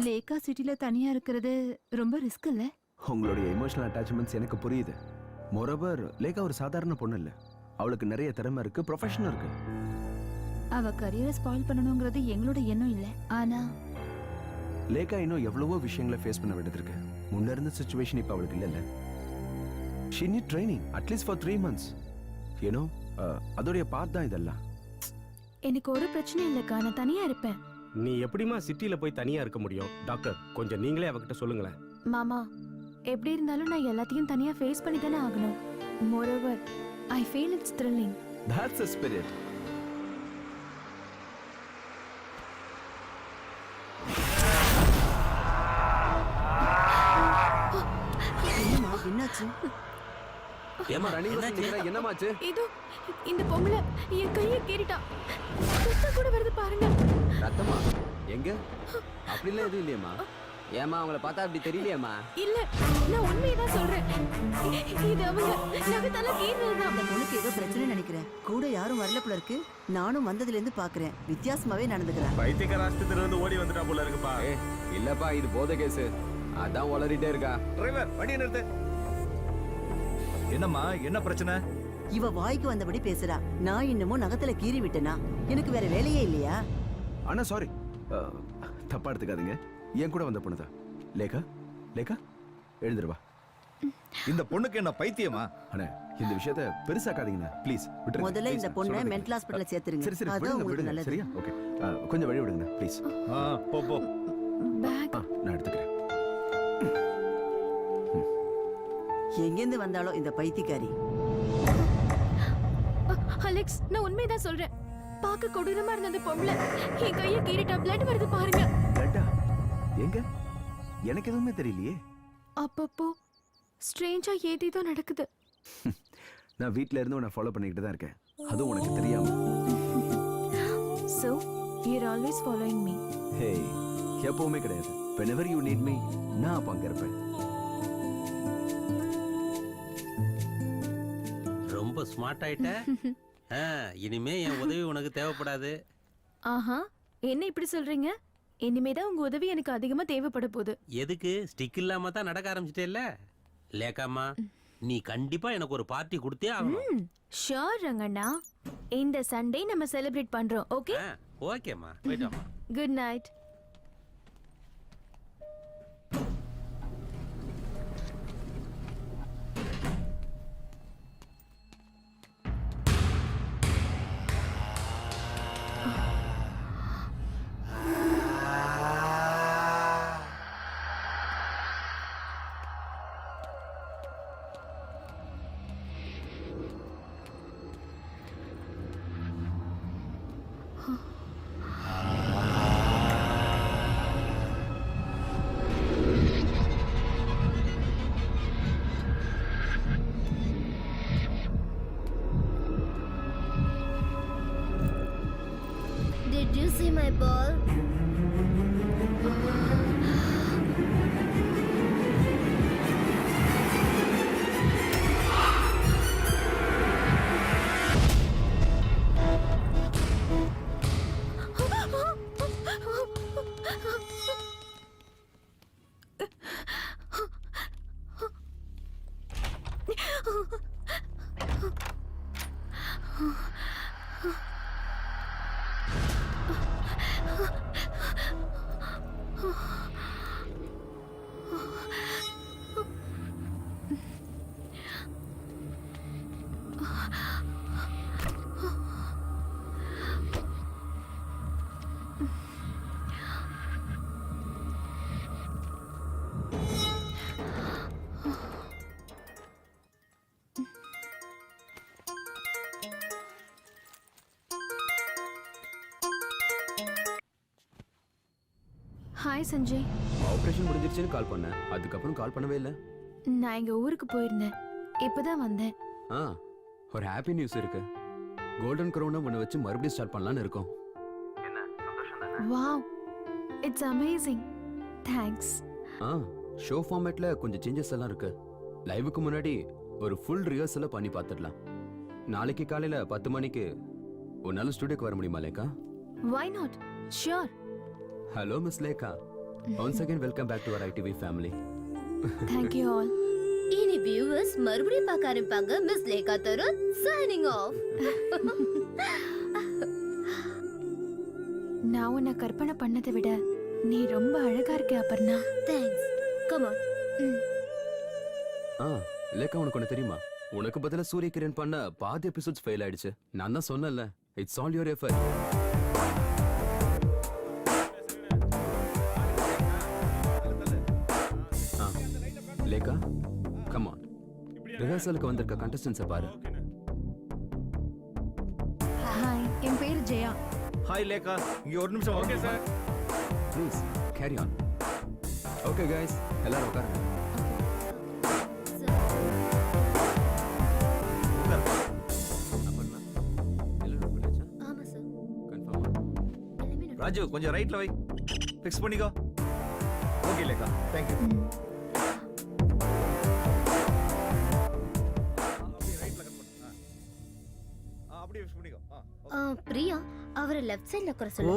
லேகா சிட்டில தனியா இருக்கிறது ரொம்ப ரிஸ்க் இல்ல?
உங்களுடைய எமோஷனல் அட்டாச்மெண்ட்ஸ் எனக்கு புரியுது. மோரோவர், லேகா ஒரு சாதாரண பொண்ணு இல்லை, அவளுக்கு நிறைய திறமை இருக்கு, ப்ரொஃபஷன் இருக்கு.
அவ கரியரை ஸ்பாயில் பண்ணணுங்கிறது எங்களோட எண்ணம் இல்ல. ஆனா
லேகா இன்னும் எவ்வளவோ விஷயங்களை ஃபேஸ் பண்ண வேண்டியது இருக்கு. முன்ன இருந்த சிச்சுவேஷன் இப்போ அவளுக்கு இல்லைல்ல. She NEET training at least for 3 months. ஏனோ அதோடைய பார்ட் தான் இதெல்லாம்.
எனக்கு ஒரு பிரச்சனையும் இல்லைக்கா, நான் தனியா இருப்பேன்.
நீ எப்படிமா சிட்டில போய் தனியா இருக்க முடியும்? டாக்டர், கொஞ்சம் நீங்களே அவகிட்ட சொல்லுங்களேன்.
மாமா, எப்படி இருந்தாலும் நான் எல்லாத்தையும் தனியா ஃபேஸ் பண்ணி தானே ஆகணும். Moreover I feel it's thrilling.
That's the spirit.
என்னம்மா என்னாச்சு?
ஏமா
என்னமாச்சு?
இதோ இந்த பொம்பளை என் கையை கீறிட்டா. ரத்தம் கூட வருது பாருங்க.
ரத்தமா? எங்க? அப்படிலாம் எதுவும் இல்லையம்மா. ஏமா அவங்கள பார்த்தா அப்படி தெரியலையேம்மா.
இல்ல, நான் உண்மையை தான் சொல்றேன். இது அவங்க நகத்தால கீறினதுதான்.
அந்த பொண்ணுக்கு ஏதோ பிரச்சனை நினைக்கிறேன். கூட யாரும் வரல போல இருக்கு. நானும் வந்ததுல இருந்து பாக்குறேன். வித்தியாசமாவே நடந்துக்கிறேன்.
பைத்தியக்கார ஆஸ்பத்திரியில இருந்து ஓடி வந்துட்டா போல இருக்குப்பா.
இல்லப்பா இது போதை கேஸ். அதான் உளறிட்டே இருக்கா.
டிரைவர் வண்டியை நிறுத்து. என்னம்மா என்ன பிரச்சனை?
இவ வாய்க்கு வந்தபடி பேசுறா. நான் இன்னமும் நகத்துல கீறி விட்டேனா? எனக்கு வேற வேலையே இல்லையா?
அண்ணா சாரி, தப்பா எடுத்துக்காதீங்க. என் கூட வந்த பொண்ணுதான். லேகா, லேகா எழுந்துருவா.
இந்த பொண்ணுக்கு என்ன பைத்தியமா?
அண்ணா இந்த விஷயத்த பெருசாக்காதீங்கண்ணா ப்ளீஸ்.
முதல்ல இந்த பொண்ணை மென்டல் ஹாஸ்பிடல்ல சேர்த்துருங்க.
சரி சரி
அதான்
விடுங்க
உங்களுக்கு
விடுங்க
நல்லது.
சரியா? ஓகே கொஞ்சம் வழி விடுங்கண்ணா ப்ளீஸ்.
போ போ.
பேக்
நான் எடுத்துக்கிறேன்.
எங்கேருந்து வந்தாலோ இந்த பைத்தியக்காரி.
அலெக்ஸ், நான் உண்மையை தான் சொல்றேன். பார்க்க கொடூரமா இருந்த அந்த பொம்பளை என் கையை கீறிட்டா. பிளட் வருது பாருங்க.
லட்டா எங்க? எனக்கு எதுவுமே தெரியலையே.
அப்பப்போ ஸ்ட்ரேஞ்சா ஏதேதோ நடக்குது.
நான் வீட்ல இருந்து உன்னை ஃபாலோ பண்ணிக்கிட்டு தான் இருக்கேன். அதுவும் உனக்கு தெரியாம.
So, you're always following me.
ஹே எப்பவுமே கிடையாது. whenever you need me நான் அப்ப அங்க இருப்பேன்.
ரொம்ப ஸ்மார்ட் ஆயிட்ட. இனிமே என் உதவி உனக்கு தேவைப்படாது.
ஆஹா, என்ன இப்படி சொல்றீங்க? இனிமேதான் உங்க உதவி எனக்கு அதிகமா தேவைப்பட போகுது.
எதுக்கு? ஸ்டிக் இல்லாம தான் நடக்க ஆரம்பிச்சிட்டேல்ல. லேக்காமா நீ கண்டிப்பா எனக்கு ஒரு பார்ட்டி கொடுத்தே ஆகணும்.
ஷூர் ரங்கண்ணா. இந்த சண்டே நம்ம செலிப்ரேட் பண்றோம். ஓகே?
ஓகேம்மா, போயிட்டோம்மா.
Good night.
Did you see my ball? Hi Sanjay.
Operation முடிஞ்சிருச்சுன்னு கால் பண்ணேன். அதுக்கப்புறம் கால் பண்ணவே இல்லை.
நான் எங்க ஊருக்கு போயிருந்தேன். இப்பதான் வந்தேன்.
ஒரு ஹாப்பி நியூஸ் இருக்கு. கோல்டன் க்ரௌனை ஒன்று வச்சு மறுபடியும் ஸ்டார்ட் பண்ணலான்னு இருக்கோம். என்ன சந்தோஷம் தானே?
Wow, it's amazing. Thanks.
Show ஃபார்மேட்ல கொஞ்சம் சேஞ்சஸ் எல்லாம் இருக்கு. லைவுக்கு முன்னாடி ஒரு ஃபுல் ரிஹர்சலை பண்ணி பார்த்துடலாம். நாளைக்கு காலையில 10 மணிக்கு உன்னால ஸ்டுடியோக்கு வர முடியுமா லேக்கா?
Why not? Sure.
Hello Miss Lekha. Once again welcome back to our ITV family.
Thank you all.
இனி வியூவர்ஸ் மறுபடியும் பார்க்க ஆரம்பிப்பாங்க. Miss Lekha Tarun signing off.
நான் உன்னை கற்பனை பண்ணதை விட நீ ரொம்ப அழகா இருக்க Aparna.
Thanks. Come on.
Lekha உனக்கு ஒன்று தெரியுமா? உனக்கு பதிலா சூரிய கிரண் பண்ண பாதி எபிசோட்ஸ் ஃபெயில் ஆயிடுச்சு. நான் தான் சொன்னேன்ல, it's all your effort. Lekha come on ரிஹர்சலுக்கு வந்திருக்க கண்டஸ்டன்ஸை பாரு.
ஹாய், என் பேர் ஜெயா.
ஹாய் லேகா, இங்க ஒரு நிமிஷம். Okay sir.
Please carry on. Okay guys, எல்லாரும் உட்காருங்க.
ஆமா சார்.
ராஜு கொஞ்சம் ரைட்ல வை. ஃபிக்ஸ் பண்ணிக்கோ. Okay Lekha, thank you. அப்படியே ஃபிக்ஸ் பண்ணிக்கோ.
பிரியா அவரை லெஃப்ட் சைடுல உட்கார
ஓ,
சொல்லு.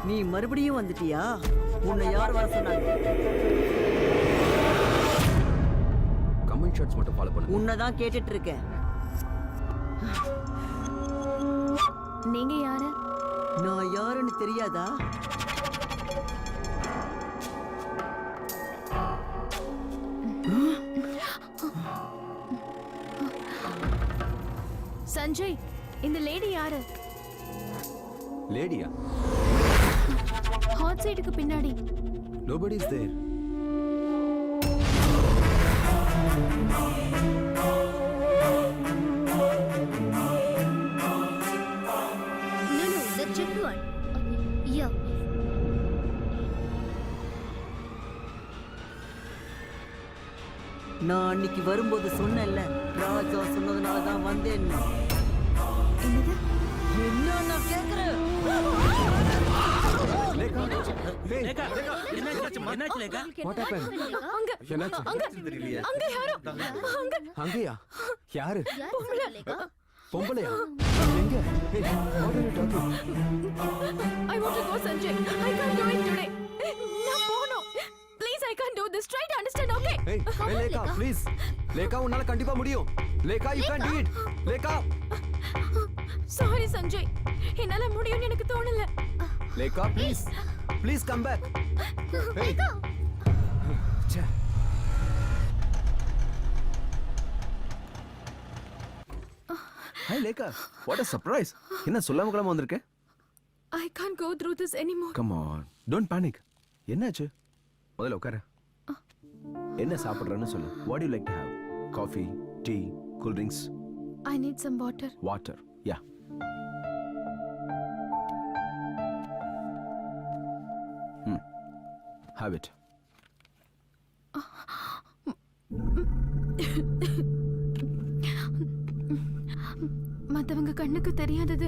நீ மறுபடியும் வந்துட்டியா? உன்னை யார் வர சொன்னாங்க?
கமெண்ட் ஷாட்ஸ் மட்டும் ஃபாலோ பண்ணுங்க.
உன்னை தான் கேட்டுட்டு இருக்கேன்.
நீங்க யாரு?
நான் யாருன்னு தெரியாதா?
சஞ்சய், இந்த லேடி யாரு?
லேடியா?
ஹாட் சைடுக்கு பின்னாடி.
Nobody is there.
No, the checked one. Okay. Yeah.
நான் அன்னைக்கு வரும்போது சொன்னேன்ல, ராஜா சொன்னதுனால தான் வந்தேன்.
என்னது?
என்ன நான் கேக்குறேன்?
லேகா, hey,
லேகா, என்னாச்சு லேகா?
what happened?
அங்க
என்னாச்சு?
தெரியலையே.
அங்க யாரோ அங்க
அங்கேயா? யாரு?
யார் லேகா?
பொம்பளையா? எங்க? Hey, what are you talking?
I want to go, Sanjay. I can't do it today. நான் போணும். Please, I can't do this. Try to understand, okay?
Hey, hey, Lekha, please. Lekha, உன்னால கண்டிப்பா முடியும். Lekha, you can do it. Lekha.
Sorry, Sanjay. என்னால முடியும்னு எனக்கு தோணல.
Lekha, please. Please come back. Hey. ச்சே.
Hi Lekha, what a surprise. என்ன சொல்லாம கொள்ளாம வந்திருக்க?
I can't go through this anymore.
Come on, don't panic. என்னாச்சு? முதல்ல உட்காரு. என்ன சாப்பிடுறேன்னு சொல்லு. What to you like to have? Coffee, tea, cool drinks?
I need some water.
Water. Yeah. Have it.
மத்தவங்க கண்ணுக்கு தெரியாதது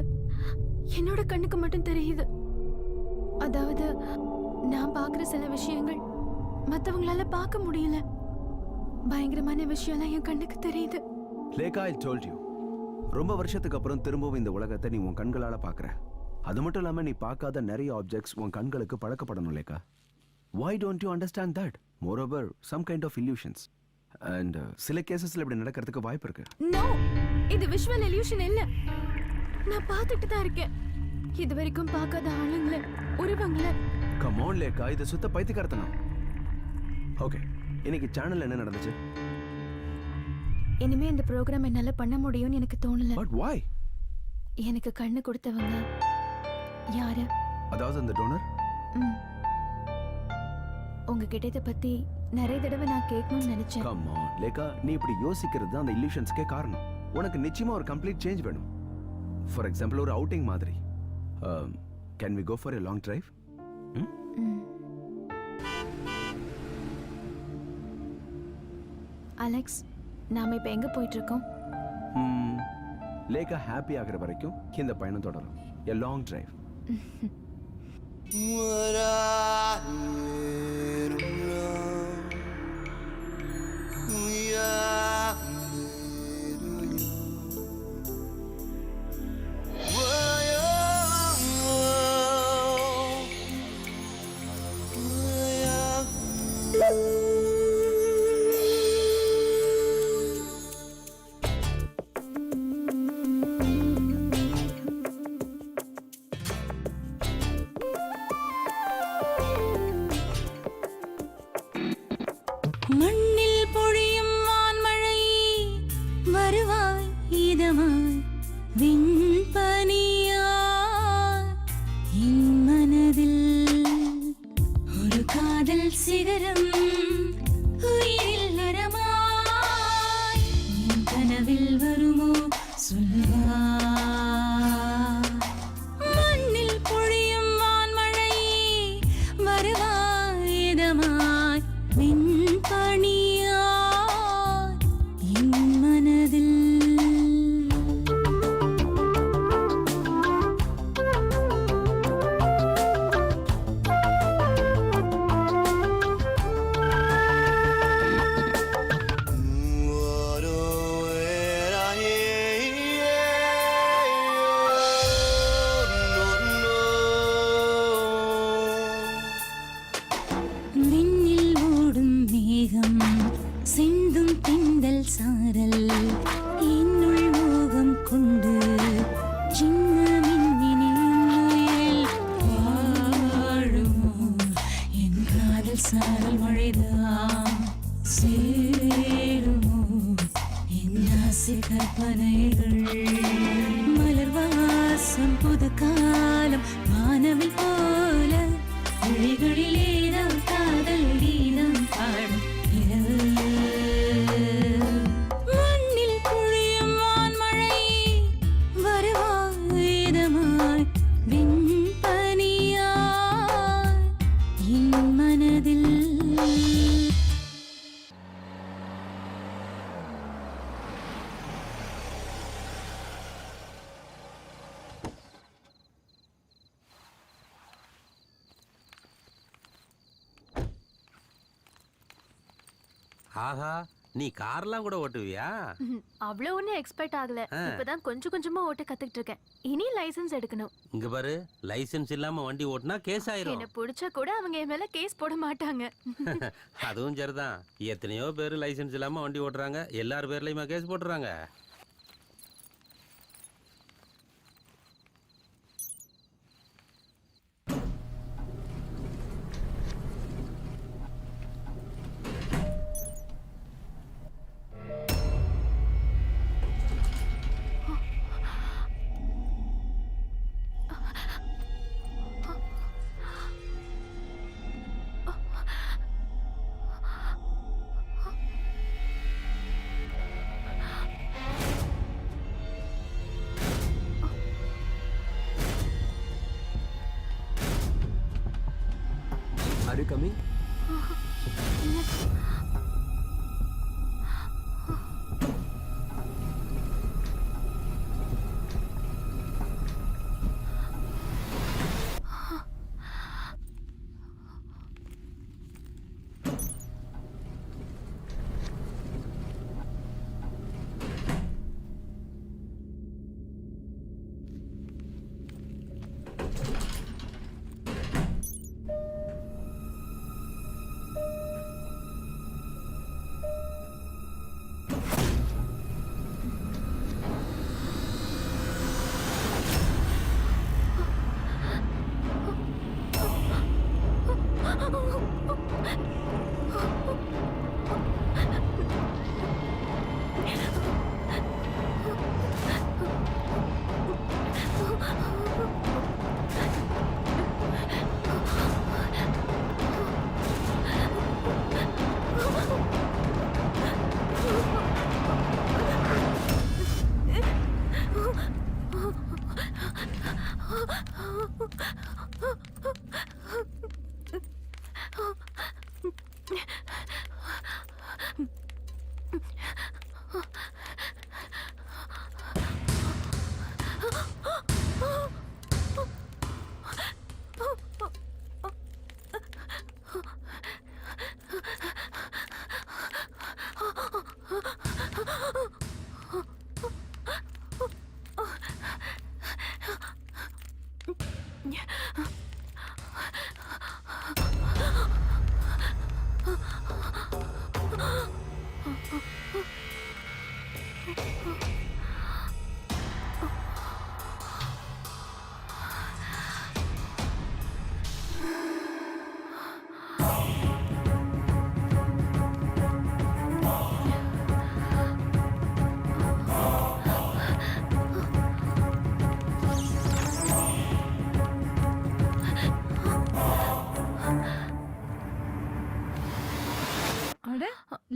என்னோட கண்ணுக்கு மட்டும் தெரியுது. அதாவது நான் பார்க்குற சில விஷயங்கள் மத்தவங்களால பார்க்க முடியல. பயங்கரமான விஷயம்லாம் என் கண்ணுக்கு தெரியுது.
Lekha, I told you. ரொம்ப வருஷத்துக்கு அப்புறம் திரும்பவும் இந்த உலகத்தை நீ உன் கண்களால பார்க்கற. அது மட்டும் இல்லாம நீ பார்க்காத நிறைய ஆப்ஜெக்ட்ஸ் உன் கண்களுக்கு பழக்கப்படணும் Lekha. Why don't you understand that? Moreover, some kind of illusions. And சில கேசஸ்ல இப்படி நடக்கிறதுக்கு வாய்ப்பு இருக்கு.
நோ, இது விஷுவல் illusion இல்ல. நான் பார்த்துட்டு தான் இருக்கேன். இது வரைக்கும் பார்க்காத ஆளுங்கள, உருவங்கள.
Come on லேகா, இது சுத்த பைத்தியக்காரத்தனம். ஓகே, இன்னைக்கு சேனல்ல என்ன நடந்துச்சு?
இனிமே இந்த ப்ரோக்ராம் என்னால பண்ண முடியும்னு எனக்கு தோணல.
But why?
எனக்கு கண்ணு கொடுத்தவங்க யாரு?
அதாவது அந்த டோனர்?
உங்ககிட்ட இதை பத்தி நிறைய தடவை நான் கேட்கணும்னு நினைச்சேன்.
Come on லேகா, நீ இப்படி யோசிக்கிறது தான் அந்த illusionsக்கே காரணம். உனக்கு நிச்சயமா ஒரு கம்ப்ளீட் சேஞ்ச் வேணும். ஃபார் எக்ஸாம்பிள் ஒரு அவுட்டிங் மாதிரி. Can we go for a long drive?
Alex, நாம இப்ப எங்க போயிட்டு இருக்கோம்?
லேகா ஹாப்பி ஆகிற வரைக்கும் இந்த பயணம் தொடரும். A long drive.
மண்ணில் பொழியும் வான்மழை வருவாய் இதமாய் விண்பனியாய் என் மனதில் ஒரு காதல் சிகரம் உயிரில் விண்பணியா என் மனதில் விண்ணில் ஓடும் மேகம் சிந்தும் திண்டல் சாரல் என்னுள் மோகம் கொண்டு சின்ன மின்னினில் வாழுமோ என் காதல் சாரல் மழைதான் சேருமோ என் ஆசை கற்பனைகள் மலர் வாசம் புது காலம் வானவில் போல விழிகளிலேதான் காதல் கீதம் பாடும் இரவு மண்ணில் பொழியும் வான்மழை வருவாயுதமாய் விண்பனியாய் என் மனதில்
ஆஹா, நீ கார்லாம் கூட ஓட்டுவியா?
அவ்வளவு ஒன்னும் எக்ஸ்பெக்ட் ஆகல. இப்பதான் கொஞ்சம் கொஞ்சமா ஓட்ட கத்துக்கிட்டு இருக்கேன். இனி லைசென்ஸ் எடுக்கணும்.
இங்க பாரு, லைசென்ஸ் இல்லாம வண்டி ஓட்டுனா கேஸ் ஆயிரும்.
என்ன பிடிச்சா கூட அவங்க என் மேல கேஸ் போட மாட்டாங்க.
அதுவும் சரிதான். எத்தனையோ பேர் லைசென்ஸ் இல்லாம வண்டி ஓட்டுறாங்க. எல்லார் பேர்லயுமா கேஸ் போட்டுறாங்க?
Are you coming?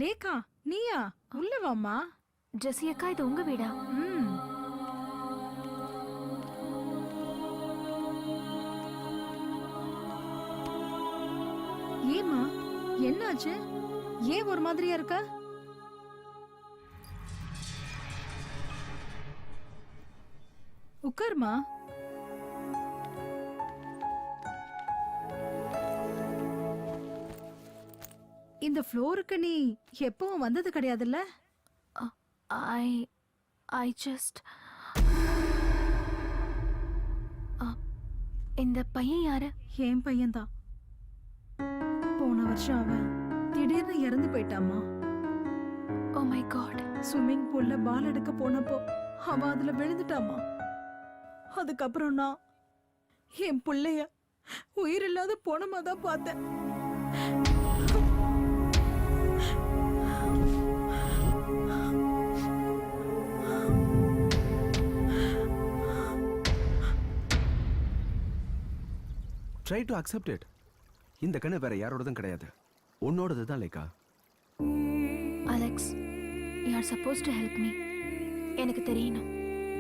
லேகா நீயா? உள்ள வாம்மா.
ஜெசி அக்கா, இது உங்க வீடா?
ஏமா என்னாச்சு? ஏன் ஒரு மாதிரியா இருக்க? உட்காருமா. இந்த ஃப்ளோருக்கு நீ எப்பவும் வந்தது கிடையாதுல்ல?
ஐ ஜஸ்ட் இந்த பையன் யாரு?
என் பையன்தான். போன வருஷம் அவன் திடீர்னு இறந்து போயிட்டாமா.
Oh my god.
ஸ்விம்மிங் பூல்ல பால் எடுக்க போனப்போ அவன் அதுல விழுந்துட்டாமா. அதுக்கப்புறம் நான் என் பிள்ளைய உயிரில்லாத போனமா தான் பார்த்தேன்.
Try to accept it. இந்த கண்ணு வேற யாரோடதும் கிடையாது, உன்னோடது தான் Lekha.
Alex, you are suppose to help me. எனக்கு தெரியணும்.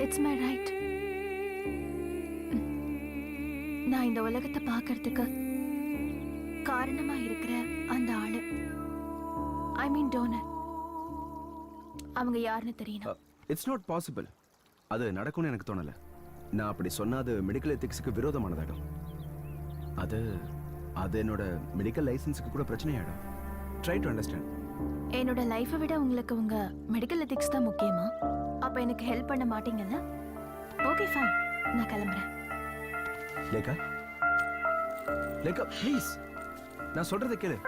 It's my right. நான் இந்த உலகத்தை பார்க்கறதுக்கு காரணமா இருக்கிற அந்த ஆளு, ஐ மீன் டோனர், அவங்க யாருன்னு தெரியணும்.
It's not possible. அது நடக்கும்னு எனக்கு தோணல. நான் அப்படி சொன்னா அது மெடிக்கல் எத்திக்ஸுக்கு விரோதமானதாகும். அது அது என்னோட மெடிக்கல் லைசன்ஸுக்கு கூட பிரச்சனையாயிடும். Try to understand.
என்னோட லைஃபை விட உங்களுக்கு உங்க மெடிக்கல் எத்திக்ஸ் தான் முக்கியமா? அப்ப எனக்கு ஹெல்ப் பண்ண மாட்டீங்கல்ல? ஓகே ஃபைன், நான் கிளம்புறேன்.
லேக்கா, லேக்கா ப்ளீஸ், நான் சொல்றதை கேளு.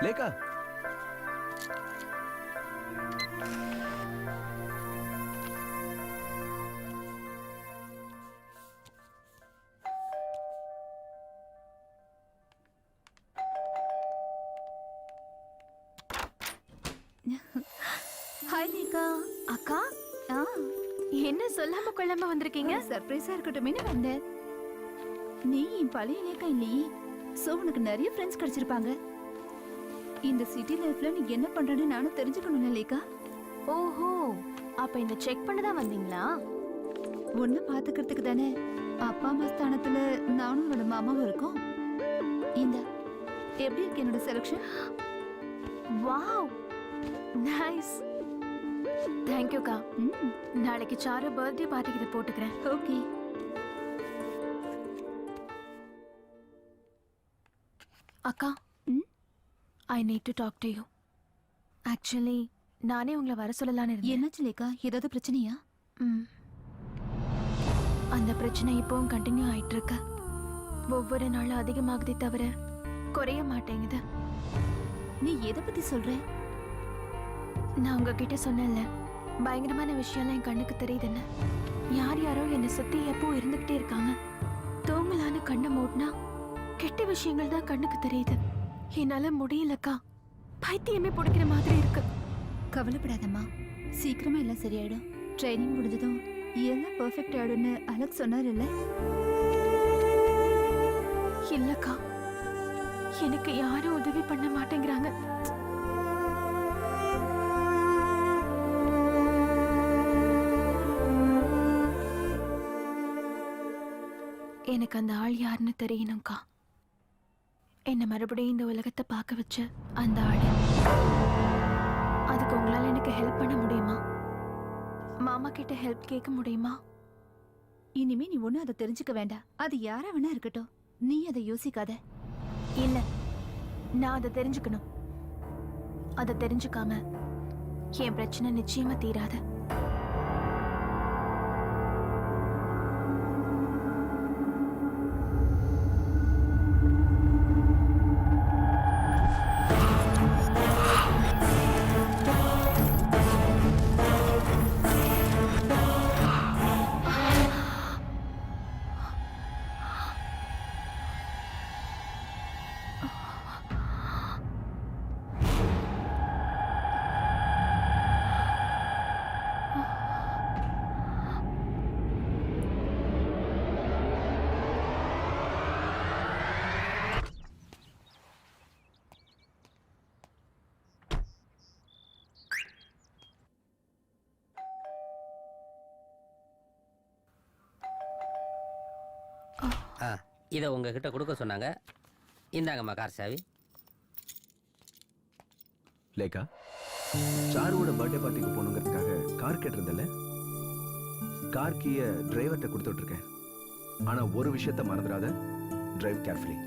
லேக்கா,
ஹாய் லேகா.
அக்கா,
ஆ,
என்ன சொல்லாம கொள்ளாம வந்திருக்கீங்க?
சர்ப்ரைஸா இருக்கட்டுமே வந்தேன். நீ என் பழைய லேக்கா இல்லையே, சோ உனக்கு நிறைய ஃப்ரெண்ட்ஸ் கிடைச்சிருப்பாங்க. இந்த சிட்டி லைஃப்ல நீ என்ன பண்றன்னு நானும் தெரிஞ்சுக்கணும்ல லேக்கா.
ஓஹோ, அப்ப இந்த செக் பண்ண தான் வந்தீங்களா?
ஒன்னு பாத்துக்கிறதுக்கு தானே. அப்பா அம்மா ஸ்தானத்துல நானும் உன்னோட மாமாவும் இருக்கோம். இந்த எப்படி இருக்கு என்னோட selection?
Wow, nice. Thank you கா. நாளைக்கு சாரு பர்த்டே பார்ட்டிக்கு இதை போட்டுக்கிறேன்.
ஓகே.
அக்கா, I need to talk to you. Actually நானே உங்களை வர சொல்லலான்னு இருந்தேன்.
என்னாச்சு லேக்கா? ஏதாவது பிரச்சனையா?
அந்த பிரச்சனை இப்பவும் கண்டினியூ ஆயிட்டு இருக்கு. ஒவ்வொரு நாளும் அதிகமாகுதே தவிர குறைய மாட்டேங்குது.
நீ எதை பத்தி சொல்ற?
நான் உங்ககிட்ட சொன்னேன்ல, பயங்கரமான விஷயம்லாம் என் கண்ணுக்கு தெரியுதுன்னு. யார் யாரோ என்னை சுத்தி எப்போ இருந்துகிட்டே இருக்காங்க. தூங்கலான்னு கண்ணை மூடினா கெட்ட விஷயங்கள் தான் கண்ணுக்கு தெரியுது. என்னால முடியலக்கா, பைத்தியமே பிடிக்கிற மாதிரி இருக்கு.
கவலைப்படாதம்மா, சீக்கிரமா எல்லாம் சரியாயிடும். ட்ரைனிங் முடிஞ்சதும் எல்லாம் பெர்ஃபெக்ட் ஆயிடும்னு அலெக்ஸ் சொன்னார் இல்ல?
இல்லக்கா, எனக்கு யாரும் உதவி பண்ண மாட்டேங்கிறாங்க. எனக்கு அந்த ஆள் யாருன்னு தெரியணும்க்கா. என்ன மறுபடியும் இந்த உலகத்தை பார்க்க வச்ச அந்த ஆள். அதுக்கு உங்களால எனக்கு ஹெல்ப் பண்ண முடியுமா? மாமா கிட்ட ஹெல்ப் கேட்க முடியுமா?
இனிமே நீ ஒண்ணு அதை தெரிஞ்சுக்க வேண்டாம். அது யாரா வேணா இருக்கட்டும், நீ அதை யோசிக்காத.
இல்ல, நான் அதை தெரிஞ்சுக்கணும். அதை தெரிஞ்சுக்காம என் பிரச்சனை நிச்சயமா தீராது.
இதை உங்ககிட்ட கொடுக்க சொன்னாங்க. இந்தாங்கம்மா கார் சாவி.
லேக்கா, சாருவோட பர்த்டே பார்ட்டிக்கு போகணுங்கிறதுக்காக கார் கேட்டிருந்தல, கார் கீயை டிரைவர்கிட்ட கொடுத்து விட்டுருக்கேன். ஆனா ஒரு விஷயத்த மறந்துடாத, drive carefully.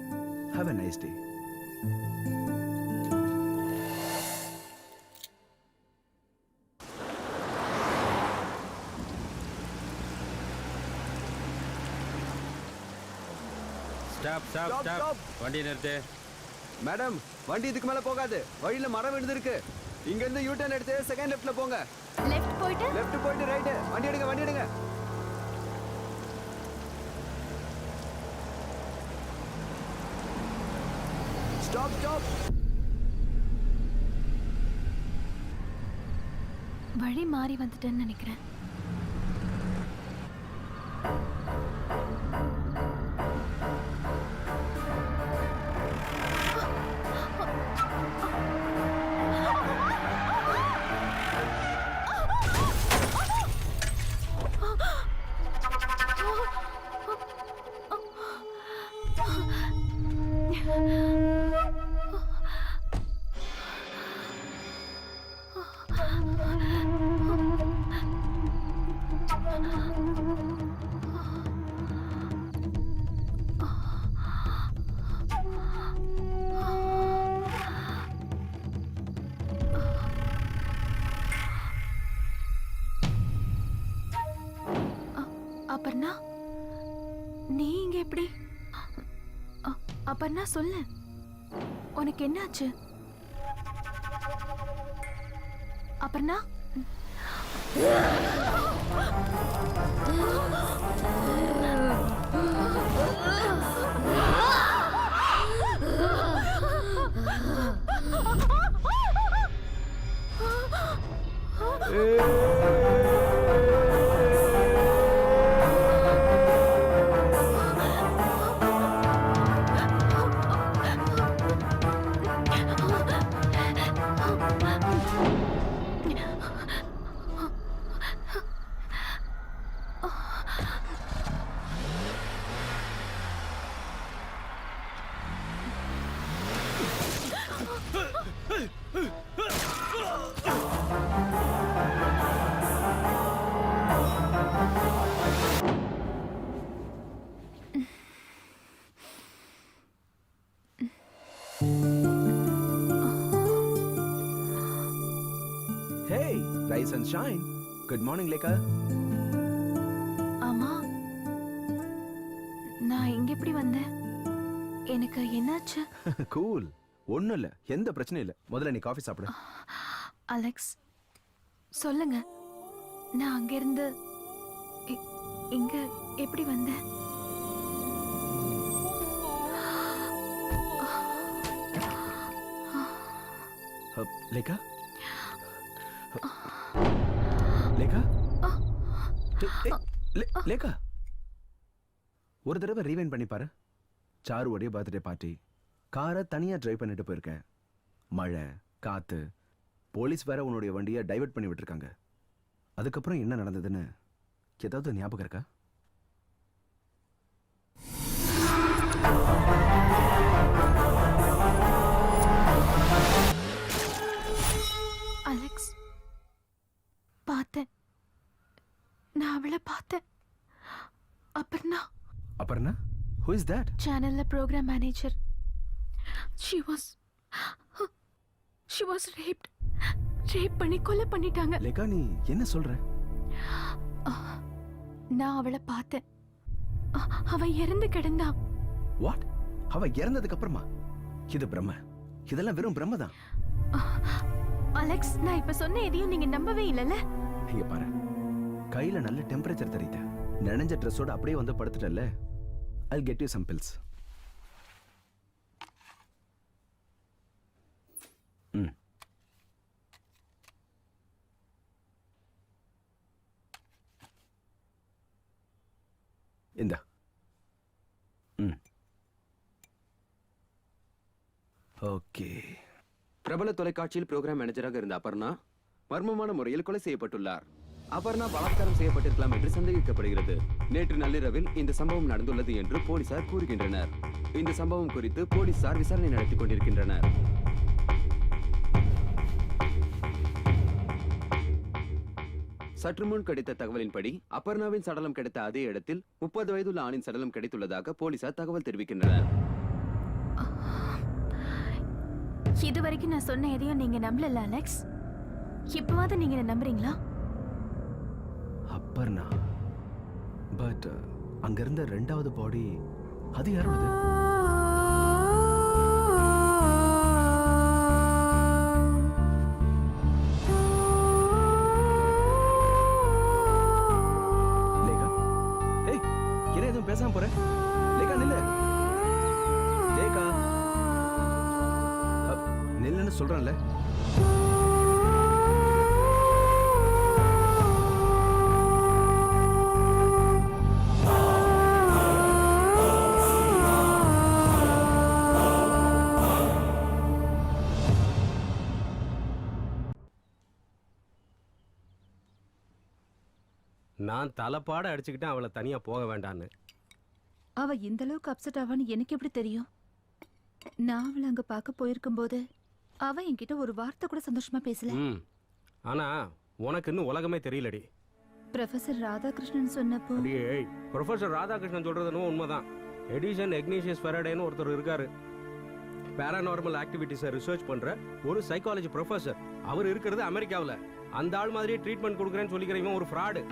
Have a nice day.
Stop stop
Stop,
stop.
stop.
வண்டி நிறுத்து.
மேடம், வண்டி இதுக்கு மேல போகாது. வழியில மரம் விழுந்திருக்கு. இங்க இருந்து யூ டர்ன் எடுத்து செகண்ட் லெஃப்ட்ல போங்க.
லெஃப்ட் போயிட்டு
லெஃப்ட் போயிட்டு ரைட். வண்டி எடுங்க, வண்டி எடுங்க. Stop stop.
வழி மாறி வந்துட்டேன்னு நினைக்கிறேன். அப்பர்ணா, நீ இங்க எப்படி? அப்பர்ணா சொல்லு, உனக்கு என்னாச்சு? Aparna,
Hey, rise and shine. Good morning, Lekha.
ஆமா, நான் இங்க எப்படி வந்தேன்? எனக்கு என்னாச்சு?
Cool. ஒண்ணும் இல்ல, எந்த பிரச்சனையும் இல்ல. முதல்ல நீ காஃபி சாப்பிடு.
அலெக்ஸ், சொல்லுங்க, நான் அங்க இருந்து இங்க எப்படி வந்தேன்?
லேக்கா, லேக்கா, லேக்கா, ஒரு தடவை ரீவைண்ட் பண்ணி பாரு. சாருவோடைய பர்த்டே பார்ட்டி, காரை தனியா டிரைவ் பண்ணிட்டு போயிருக்கேன். மழை, காத்து, போலீஸ் வேற உன்னுடைய வண்டியை டைவர்ட் பண்ணி விட்டுருக்காங்க. அதுக்கப்புறம் என்ன நடந்ததுன்னு ஏதாவது ஞாபகம் இருக்கா?
அலெக்ஸ், பார்த்தேன், நான் அவளை பார்த்தேன். Aparna.
Aparna? Who is that?
சேனல்ல programme manager. She was raped. Rape பண்ணி கொலை பண்ணிட்டாங்க.
லேக்கா, நீ என்ன சொல்ற?
நான் அவளை பார்த்தேன். அவ இறந்து கிடந்தா.
வாட்? அவ இறந்ததுக்கு அப்புறமா? இது பிரம்ம. இதெல்லாம் வெறும் பிரம்ம தான்.
அலெக்ஸ், நான் இப்ப சொன்ன எதையும் நீங்க நம்பவே இல்லல?
இங்க பாரு, கையில நல்ல டெம்பரேச்சர் தெரியுது. நனைஞ்ச ட்ரெஸ்ஸோட அப்படியே வந்து படுத்துட்டல. I'll get you some pills. இந்தா. ஓகே.
பிரபல தொலைக்காட்சியில் புரோகிராம் மேனேஜராக இருந்த அபர்ணா மர்மமான முறையில் கொலை செய்யப்பட்டுள்ளார். அபர்ணா பலாத்காரம் செய்யப்பட்டிருக்கலாம் என்று சந்தேகிக்கப்படுகிறது. நேற்று நள்ளிரவில் இந்த சம்பவம் நடந்துள்ளது என்று போலீசார் கூறுகின்றனர். இந்த சம்பவம் குறித்து போலீசார் விசாரணை நடத்தி கொண்டிருக்கின்றனர். சற்று முன் கிடைத்த தகவலின்படி அபர்ணாவின் சடலம் கிடைத்த அதே இடத்தில் 30 வயதுள்ள ஆணின் சடலம் கிடைத்துள்ளதாக போலீசார் தகவல் தெரிவிக்கின்றனர்.
இது வரைக்கும் நான் சொன்ன எதையும் நீங்க நம்பல அலெக்ஸ். இப்பவாவது நீங்க என்ன நம்புறீங்களா?
அப்பர்ணா, பட் அங்க இருந்த ரெண்டாவது பாடி அது யாரோடது? லேகா, ஏய், என்ன எதுவும் பேசாம போற? லேகா நில்லு. லேகா, நில்லுன்னு சொல்றேன்ல.
நான் தலைப்பாட அடிச்சுக்கிட்டேன் அவளை தனியா போக வேண்டான்னு.
அவ இந்த அளவுக்கு அப்செட் ஆவான்னு எனக்கு எப்படி தெரியும்? நான் அவளை அங்க பார்க்க போயிருக்கும் போது அவ என்கிட்ட ஒரு வார்த்தை கூட சந்தோஷமா பேசல.
ஆனா உனக்கு இன்னும் உலகமே தெரியலடி.
ப்ரொஃபசர் ராதாகிருஷ்ணன் சொன்னப்போ
அடியே, ப்ரொஃபசர் ராதாகிருஷ்ணன் சொல்றதுன்னு உண்மைதான். எடிசன் எக்னீஷியஸ் ஃபெரடேன்னு ஒருத்தர் இருக்காரு. பேராநார்மல் ஆக்டிவிட்டிஸை ரிசர்ச் பண்ற ஒரு சைக்காலஜி ப்ரொஃபசர். அவர் இருக்கிறது அமெரிக்காவில். அந்த ஆள் மாதிரியே ட்ரீட்மெண்ட் கொடுக்குறேன்னு சொல்லிக்கிறவன் ஒரு fraud.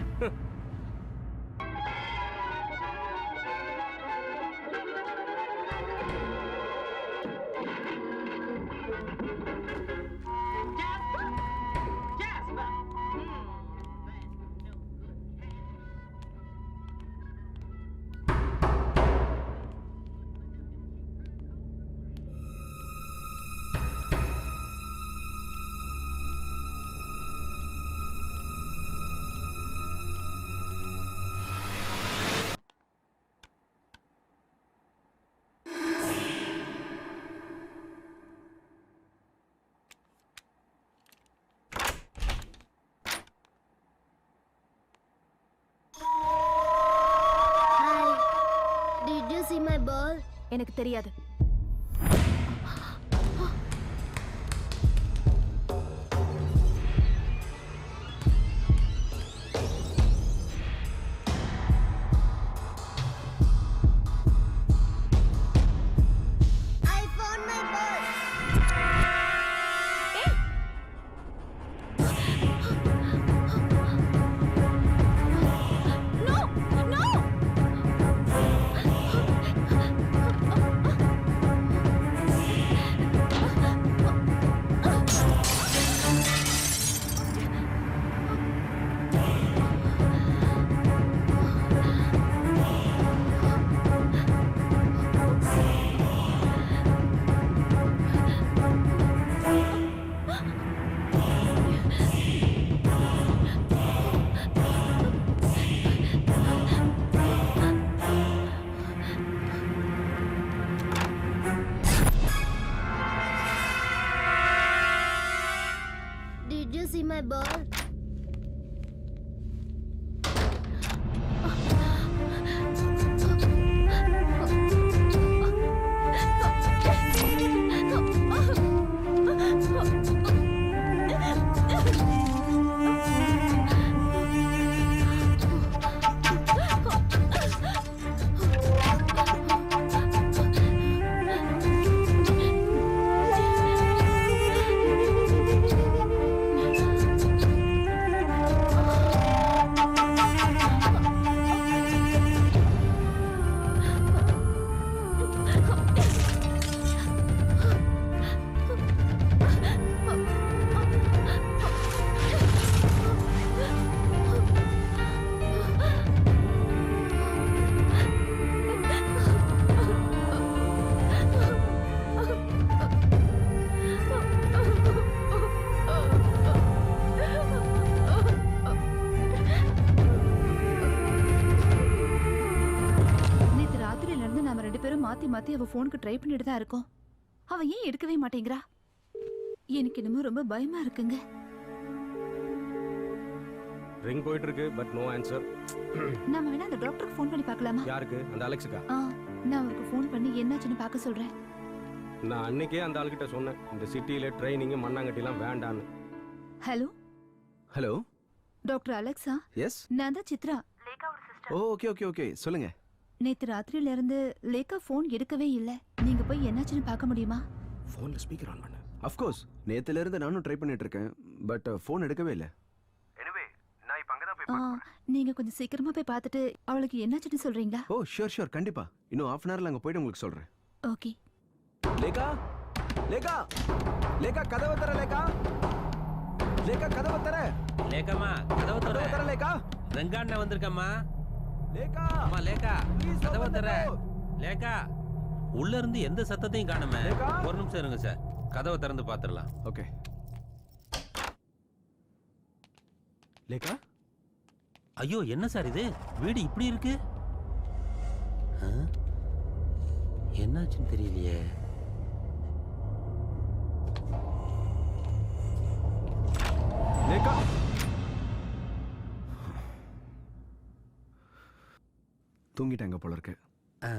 Did you see my ball?
எனக்கு தெரியாது.
I found my ball. Did you see my ball?
மாத்தி மாத்தி அவ போனுக்கு ட்ரை பண்ணிட்டு தான் இருக்கோம். அவ ஏன் எடுக்கவே மாட்டேங்கிறா? எனக்கு என்னமோ ரொம்ப பயமா இருக்குங்க.
ரிங் போயிட்டு இருக்கு, பட் நோ ஆன்சர்.
நாம வேணா அந்த டாக்டருக்கு ஃபோன் பண்ணி பார்க்கலாமா?
யாருக்கு? அந்த அலெக்ஸுக்கா?
நான் அவருக்கு ஃபோன் பண்ணி என்னாச்சுன்னு பார்க்க சொல்றேன்.
நான் அன்னைக்கே அந்த ஆளுகிட்ட சொன்னேன், இந்த சிட்டியில ட்ரைனிங் மண்ணாங்கட்டிலாம் வேண்டான்னு.
Hello
hello,
doctor Alexa,
yes.
நான் தான் சித்ரா.
ஓகே ஓகே ஓகே சொல்லுங்க.
நேத்து ராத்திரியில இருந்து லேக்கா ஃபோன் எடுக்கவே இல்ல. நீங்க போய் என்னாச்சுன்னு பார்க்க முடியுமா?
ஃபோன்ல ஸ்பீக்கர் ஆன் பண்ணு. ஆஃப் கோர்ஸ் நேத்துல இருந்து நானும் ட்ரை பண்ணிட்டு இருக்கேன், பட் ஃபோன் எடுக்கவே இல்ல. எனிவே நான் இப்ப அங்க தான் போய்
நீங்க கொஞ்சம் சீக்கிரமா போய் பார்த்துட்டு அவளுக்கு என்னாச்சுன்னு சொல்றீங்களா?
ஓ ஷூர் கண்டிப்பா. இன்னும் half an hourல அங்க போய்ட்டு உங்களுக்கு சொல்றேன்.
ஓகே.
லேகா லேகா லேகா கதவை தர. லேகா லேகா கதவை தர.
லேகாமா கதவை
கதவை
தர.
தர லேகா.
ரங்கண்ணா வந்திருக்கம்மா.
லேகா
அம்மா லேகா
Please
கதவை
open the
தர.
door.
லேகா உள்ள இருந்து எந்த சத்தத்தையும் காணுமே.
லேகா.
ஒரு நிமிஷம் இருங்க சார், கதவை திறந்து பாத்துடலாம்.
ஓகே. லேகா
ஐயோ என்ன சார் இது, வீடு இப்படி இருக்கு? ஆ? என்னாச்சுன்னு தெரியலையே.
லேகா தூங்கிட்டாங்க போல இருக்கு.
ஆ,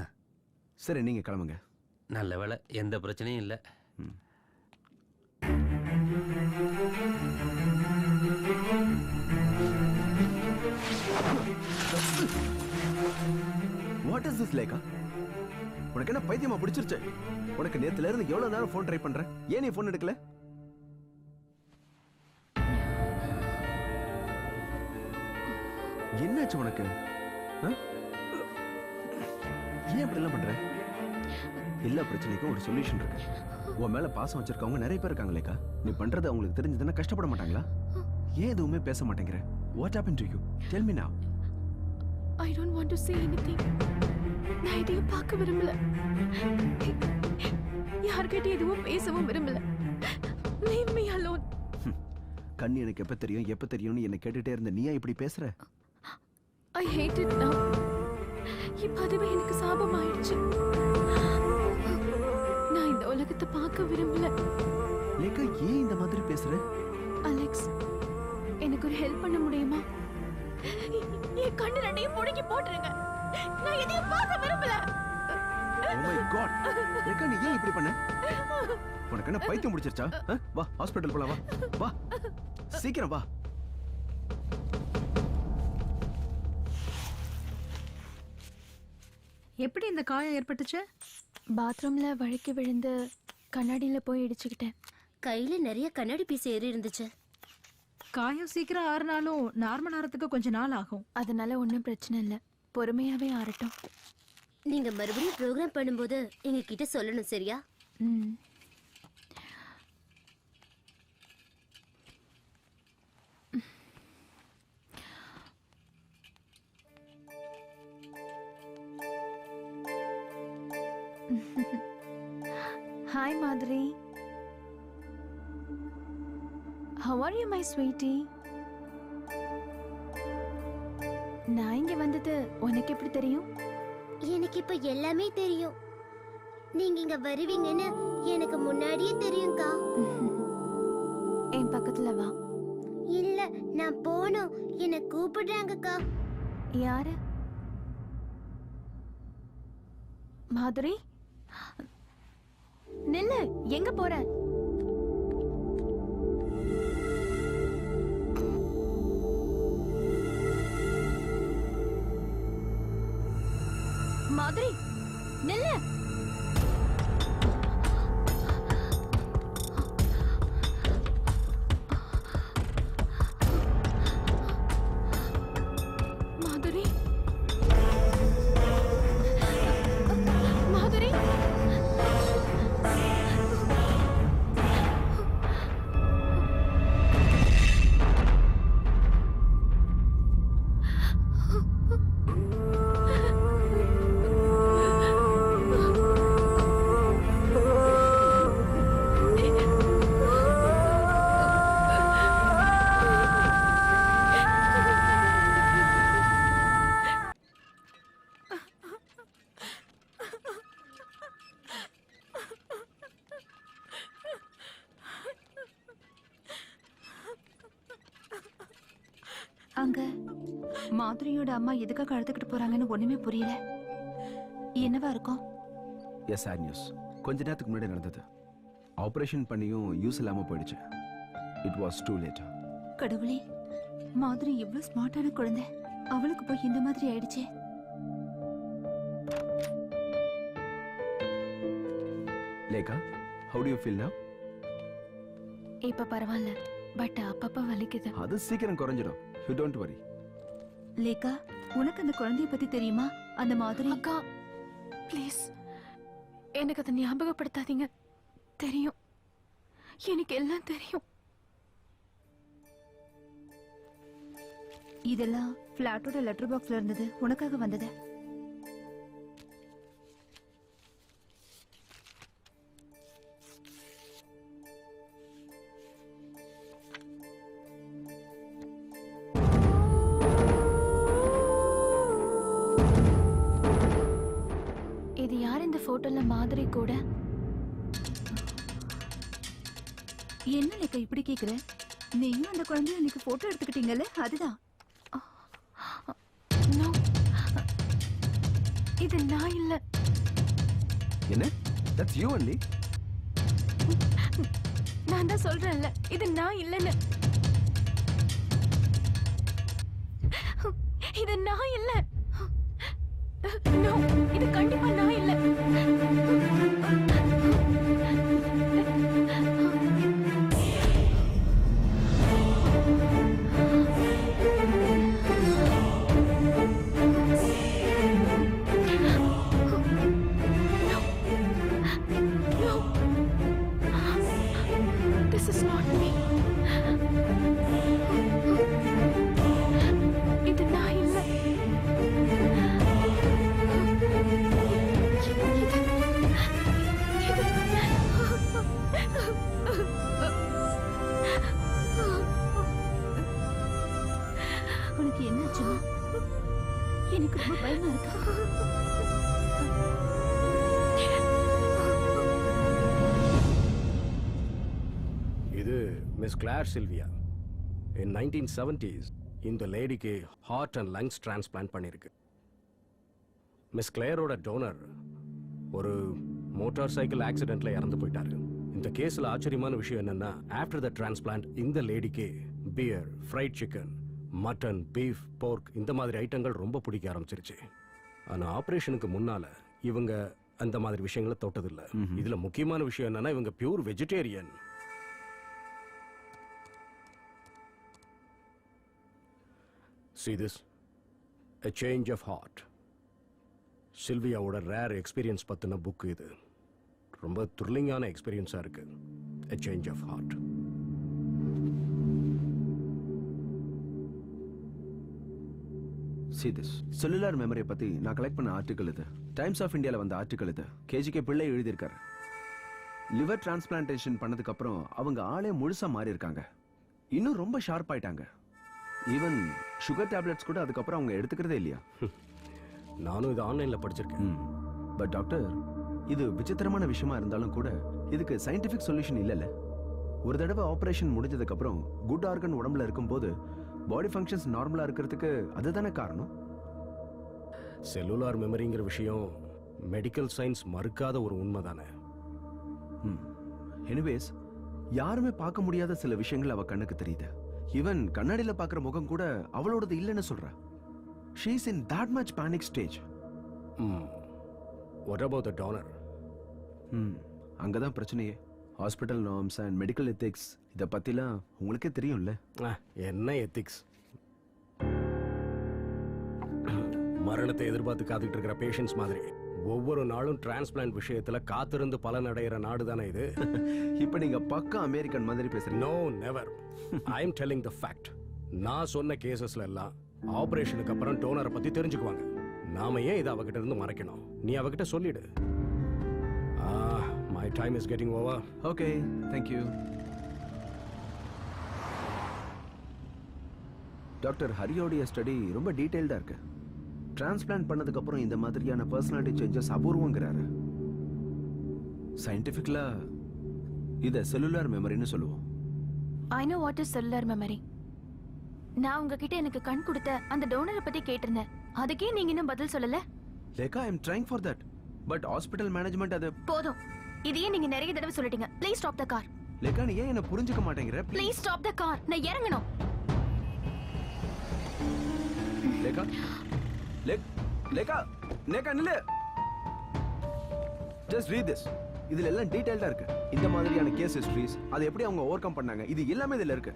சரி நீங்க கிளம்புங்க.
நல்ல வேளை, எந்த பிரச்சனையும் இல்லை.
What is this Lekha? உனக்கு என்ன பைத்தியமா பிடிச்சிருச்சு? உனக்கு நேத்துல இருந்து எவ்வளவு நேரம் ஃபோன் ட்ரை பண்றேன், ஏன் நீ ஃபோன் எடுக்கல? என்னாச்சு உனக்கு? ஏன் இப்படி எல்லாம் பண்ற? எல்லா பிரச்சனைக்கும் ஒரு சொல்யூஷன் இருக்கு. உன் மேல பாசம் வச்சிருக்கவங்க நிறைய பேர் இருக்காங்க லேகா. நீ பண்றது அவங்களுக்கு தெரிஞ்சதுன்னா கஷ்டப்பட மாட்டாங்களா? ஏன் எதுவுமே பேச மாட்டேங்கிற? What happened to you? Tell me now.
I don't want to say anything. நான் இதையும் பார்க்க விரும்பல. யார்கிட்ட எதுவும் பேசவும் விரும்பல. Leave me alone.
கண்ணி எனக்கு எப்ப தெரியும்னு என்ன கேட்டுட்டே இருந்த நீயா இப்படி பேசுற?
I hate it now. இப்ப அதுவே எனக்கு சாபம் ஆயிடுச்சு. நான் இந்த உலகத்தை பார்க்க விரும்பல.
லேகா ஏன் இந்த மாதிரி பேசுற?
அலெக்ஸ், எனக்கு ஒரு ஹெல்ப் பண்ண முடியுமா? என் கண்ணு ரெண்டையும் புடுங்கி போட்டுருங்க. நான் எதையும் பார்க்க விரும்பல.
Oh my god. லேகா நீ ஏன் இப்படி பண்ண? உனக்கு என்ன பைத்தியம் முடிச்சிருச்சா? வா ஹாஸ்பிடல் போலாம். வா சீக்கிரம் வா.
எப்படி இந்த காயம் ஏற்பட்டுச்சு?
பாத்ரூம்ல வழுக்கி விழுந்து கண்ணாடியில போய் இடிச்சுக்கிட்டேன்.
கையில நிறைய கண்ணாடி பீஸ் ஏறி இருந்துச்சு.
காயம் சீக்கிரம் ஆறுனாலும் நார்மல் ஆறதுக்கு கொஞ்ச நாள் ஆகும்.
அதனால ஒன்றும் பிரச்சனை இல்லை, பொறுமையாவே ஆறட்டும்.
நீங்க மறுபடியும் ப்ரோக்ராம் பண்ணும்போது எங்க கிட்ட சொல்லணும், சரியா?
ம். Hi Madhuri. How are you my sweetie? நான் இங்க வந்தது உனக்கு எப்படி தெரியும்?
எனக்கு இப்ப எல்லாமே தெரியும். நீங்க இங்க வருவீங்கன்னு எனக்கு முன்னாடியே தெரியும்க்கா.
என் பக்கத்துல வா.
இல்ல நான் போணும், என்ன கூப்பிடுறாங்கக்கா.
யாரு? மாதுரி, நில்லு, எங்க போற? மாதுரி, நில்லு. மாதுரி, மாதுரி. அங்க மாதுரியோட அம்மா எதுக்காக அழுதுகிட்டு போறாங்கன்னு ஒண்ணுமே புரியல. என்னவா இருக்கும்?
Yes sad news. கொஞ்ச நேரத்துக்கு முன்னாடி நடந்தது. ஆபரேஷன் பண்ணியும் யூஸ் இல்லாம போயிடுச்சு. It was too late.
கடவுளே, மாதிரி இவ்ளோ ஸ்மார்ட்டான குழந்தை அவளுக்கு போய் இந்த மாதிரி ஆயிடுச்சே.
Lekha, how do you feel now?
இப்ப பரவாயில்ல, பட் அப்பப்ப வலிக்குது.
அது சீக்கிரம் குறைஞ்சிடும். You don't worry.
லேகா, உனக்கு அந்த குழந்தைய பத்தி தெரியுமா? அந்த மாதிரி
அக்கா ப்ளீஸ் எனக்கு அதை ஞாபகப்படுத்தாதீங்க. தெரியும், எனக்கு எல்லாம் தெரியும்.
இதெல்லாம் பிளாட்டோட லெட்டர் பாக்ஸ்ல இருந்தது, உனக்காக வந்தது.
இது யார் இந்த போட்டோல மாதிரி கூட?
என்ன லேக்கா இப்படி கேக்குற? நீயும் அந்த குழந்தைய இன்னைக்கு போட்டோ எடுத்துக்கிட்டீங்கல்ல, அதுதான்.
No. இது நான் இல்ல.
என்ன? That's you only.
நான் தான் சொல்றேன்ல, இது நான் இல்லன்னு. இது நான் இல்ல. No, இது கண்டிப்பா நான் இல்ல. This is not me. இது நான் இல்ல.
உனக்கு என்னாச்சுமா? எனக்கு ரொம்ப பயமா இருக்கு.
இது மிஸ் கிளார் சில்வியா. இன் 1970s இந்த லேடிக்கு ஹார்ட் அண்ட் லங்ஸ் டிரான்ஸ்பிளான்ட் பண்ணிருக்கு. மிஸ் கிளேரோட டோனர் ஒரு மோட்டார் சைக்கிள் ஆக்சிடென்ட்ல இறந்து போயிட்டாரு. இந்த கேஸ்ல ஆச்சரியமான விஷயம் என்னன்னா, ஆஃப்டர் த டிரான்ஸ்பிளான்ட் இந்த லேடிக்கு beer, fried chicken, mutton, beef, pork இந்த மாதிரி ஐட்டங்கள் ரொம்ப பிடிக்க ஆரம்பிச்சிருச்சு. ஆனா ஆபரேஷனுக்கு முன்னால இவங்க அந்த மாதிரி விஷயங்களை தொட்டதில்லை. இதுல முக்கியமான விஷயம் என்னன்னா, இவங்க pure vegetarian. See this? A change of heart. சில்வியாவோட ரேர் எக்ஸ்பீரியன்ஸ் பத்தின புக் இது. ரொம்ப த்ரில்லிங்கான எக்ஸ்பீரியன்ஸா இருக்கு. A change of heart.
See this. Cellular மெமரியை பத்தி நான் கலெக்ட் பண்ண ஆர்டிக்கல் இது. டைம்ஸ் ஆஃப் இந்தியால வந்த ஆர்டிக்கல் இது. கேஜிகே பிள்ளை எழுதியிருக்காரு. லிவர் டிரான்ஸ்பிளான்டேஷன் பண்ணதுக்கு அப்புறம் அவங்க ஆளே முழுசா மாறி இருக்காங்க. இன்னும் ரொம்ப ஷார்ப் ஆயிட்டாங்க. ஈவன் சுகர் டேப்லெட்ஸ் கூட அதுக்கப்புறம் அவங்க எடுத்துக்கிறதே இல்லையா?
நானும் இது ஆன்லைன்ல படிச்சிருக்கேன்.
பட் டாக்டர், இது விசித்திரமான விஷயமா இருந்தாலும் கூட இதுக்கு சயின்டிபிக் சொல்யூஷன் இல்லைல்ல. ஒரு தடவை ஆபரேஷன் முடிஞ்சதுக்கு அப்புறம் குட் ஆர்கன் உடம்புல இருக்கும்போது பாடி ஃபங்க்ஷன்ஸ் நார்மலா இருக்கிறதுக்கு அதுதானே காரணம்.
செல்லுலார் மெமரிங்கிற விஷயம் மெடிக்கல் சயின்ஸ் மறுக்காத ஒரு உண்மை தானே.
எனிவேஸ், யாருமே பார்க்க முடியாத சில விஷயங்கள் அவ கண்ணுக்கு தெரியுது. ஈவன் கண்ணாடியில பாக்குற முகம் கூட அவளோடது இல்லைன்னு சொல்றா. She is in that much panic stage.
What about the donor?
அங்கதான் பிரச்சனையே. Hospital norms and medical ethics இத பத்திலாம் உங்களுக்கே தெரியும்ல.
என்ன எத்திக்ஸ்? மரணத்தை எதிர்பார்த்து காத்துட்டு இருக்கிற பேஷண்ட்ஸ் மாதிரி ஒவ்வொரு நாளும் டிரான்ஸ்பிளான்ட் விஷயத்துல காத்திருந்து பலன் அடைகிற நாடு தானே இது.
இப்ப நீங்க பக்கா அமெரிக்கன் மாதிரி பேசுறீங்க.
No, never. I am telling the fact. நான் சொன்ன கேசஸ்ல எல்லாம் ஆபரேஷனுக்கு அப்புறம் டோனரை பத்தி தெரிஞ்சுக்குவாங்க. நாம ஏன் இதை அவகிட்ட இருந்து மறைக்கணும்? நீ அவகிட்ட சொல்லிடு. My time is getting over.
Okay, thank you. Doctor ஹரியோடைய ஸ்டடி ரொம்ப டீடைல்டா இருக்கு. டிரான்ஸ்பிளான்ட் பண்ணதுக்கு அப்புறம் இந்த மாதிரியான பர்சனாலிட்டி சேஞ்சஸ் அபூர்வங்கிறாரு. சயின்டிபிக்கலா இத செல்லுலார் மெமரின்னு சொல்லுவோம்.
I know what is cellular memory. நான் உங்ககிட்ட எனக்கு கண் கொடுத்த அந்த டோனரை பத்தி கேட்டிருந்தேன். அதுக்கே நீங்க இன்னும் பதில் சொல்லல.
Lekha, I am trying for that. But hospital management அது
போதும். இதையே நீங்க நிறைய தடவை சொல்லிட்டீங்க. Please stop the car.
Lekha, நீ ஏன் என்ன புரிஞ்சுக்க மாட்டேங்கிற?
Please stop the car. நான் இறங்கணும்.
லேகா லேகா லேகா நில்லு. Just read this. இதுல எல்லாம் டீடைல்டா இருக்கு. இந்த மாதிரியான கேஸ் ஹிஸ்டரிஸ், அதை எப்படி அவங்க ஓவர் கம் பண்ணாங்க, இது எல்லாமே இதுல இருக்கு.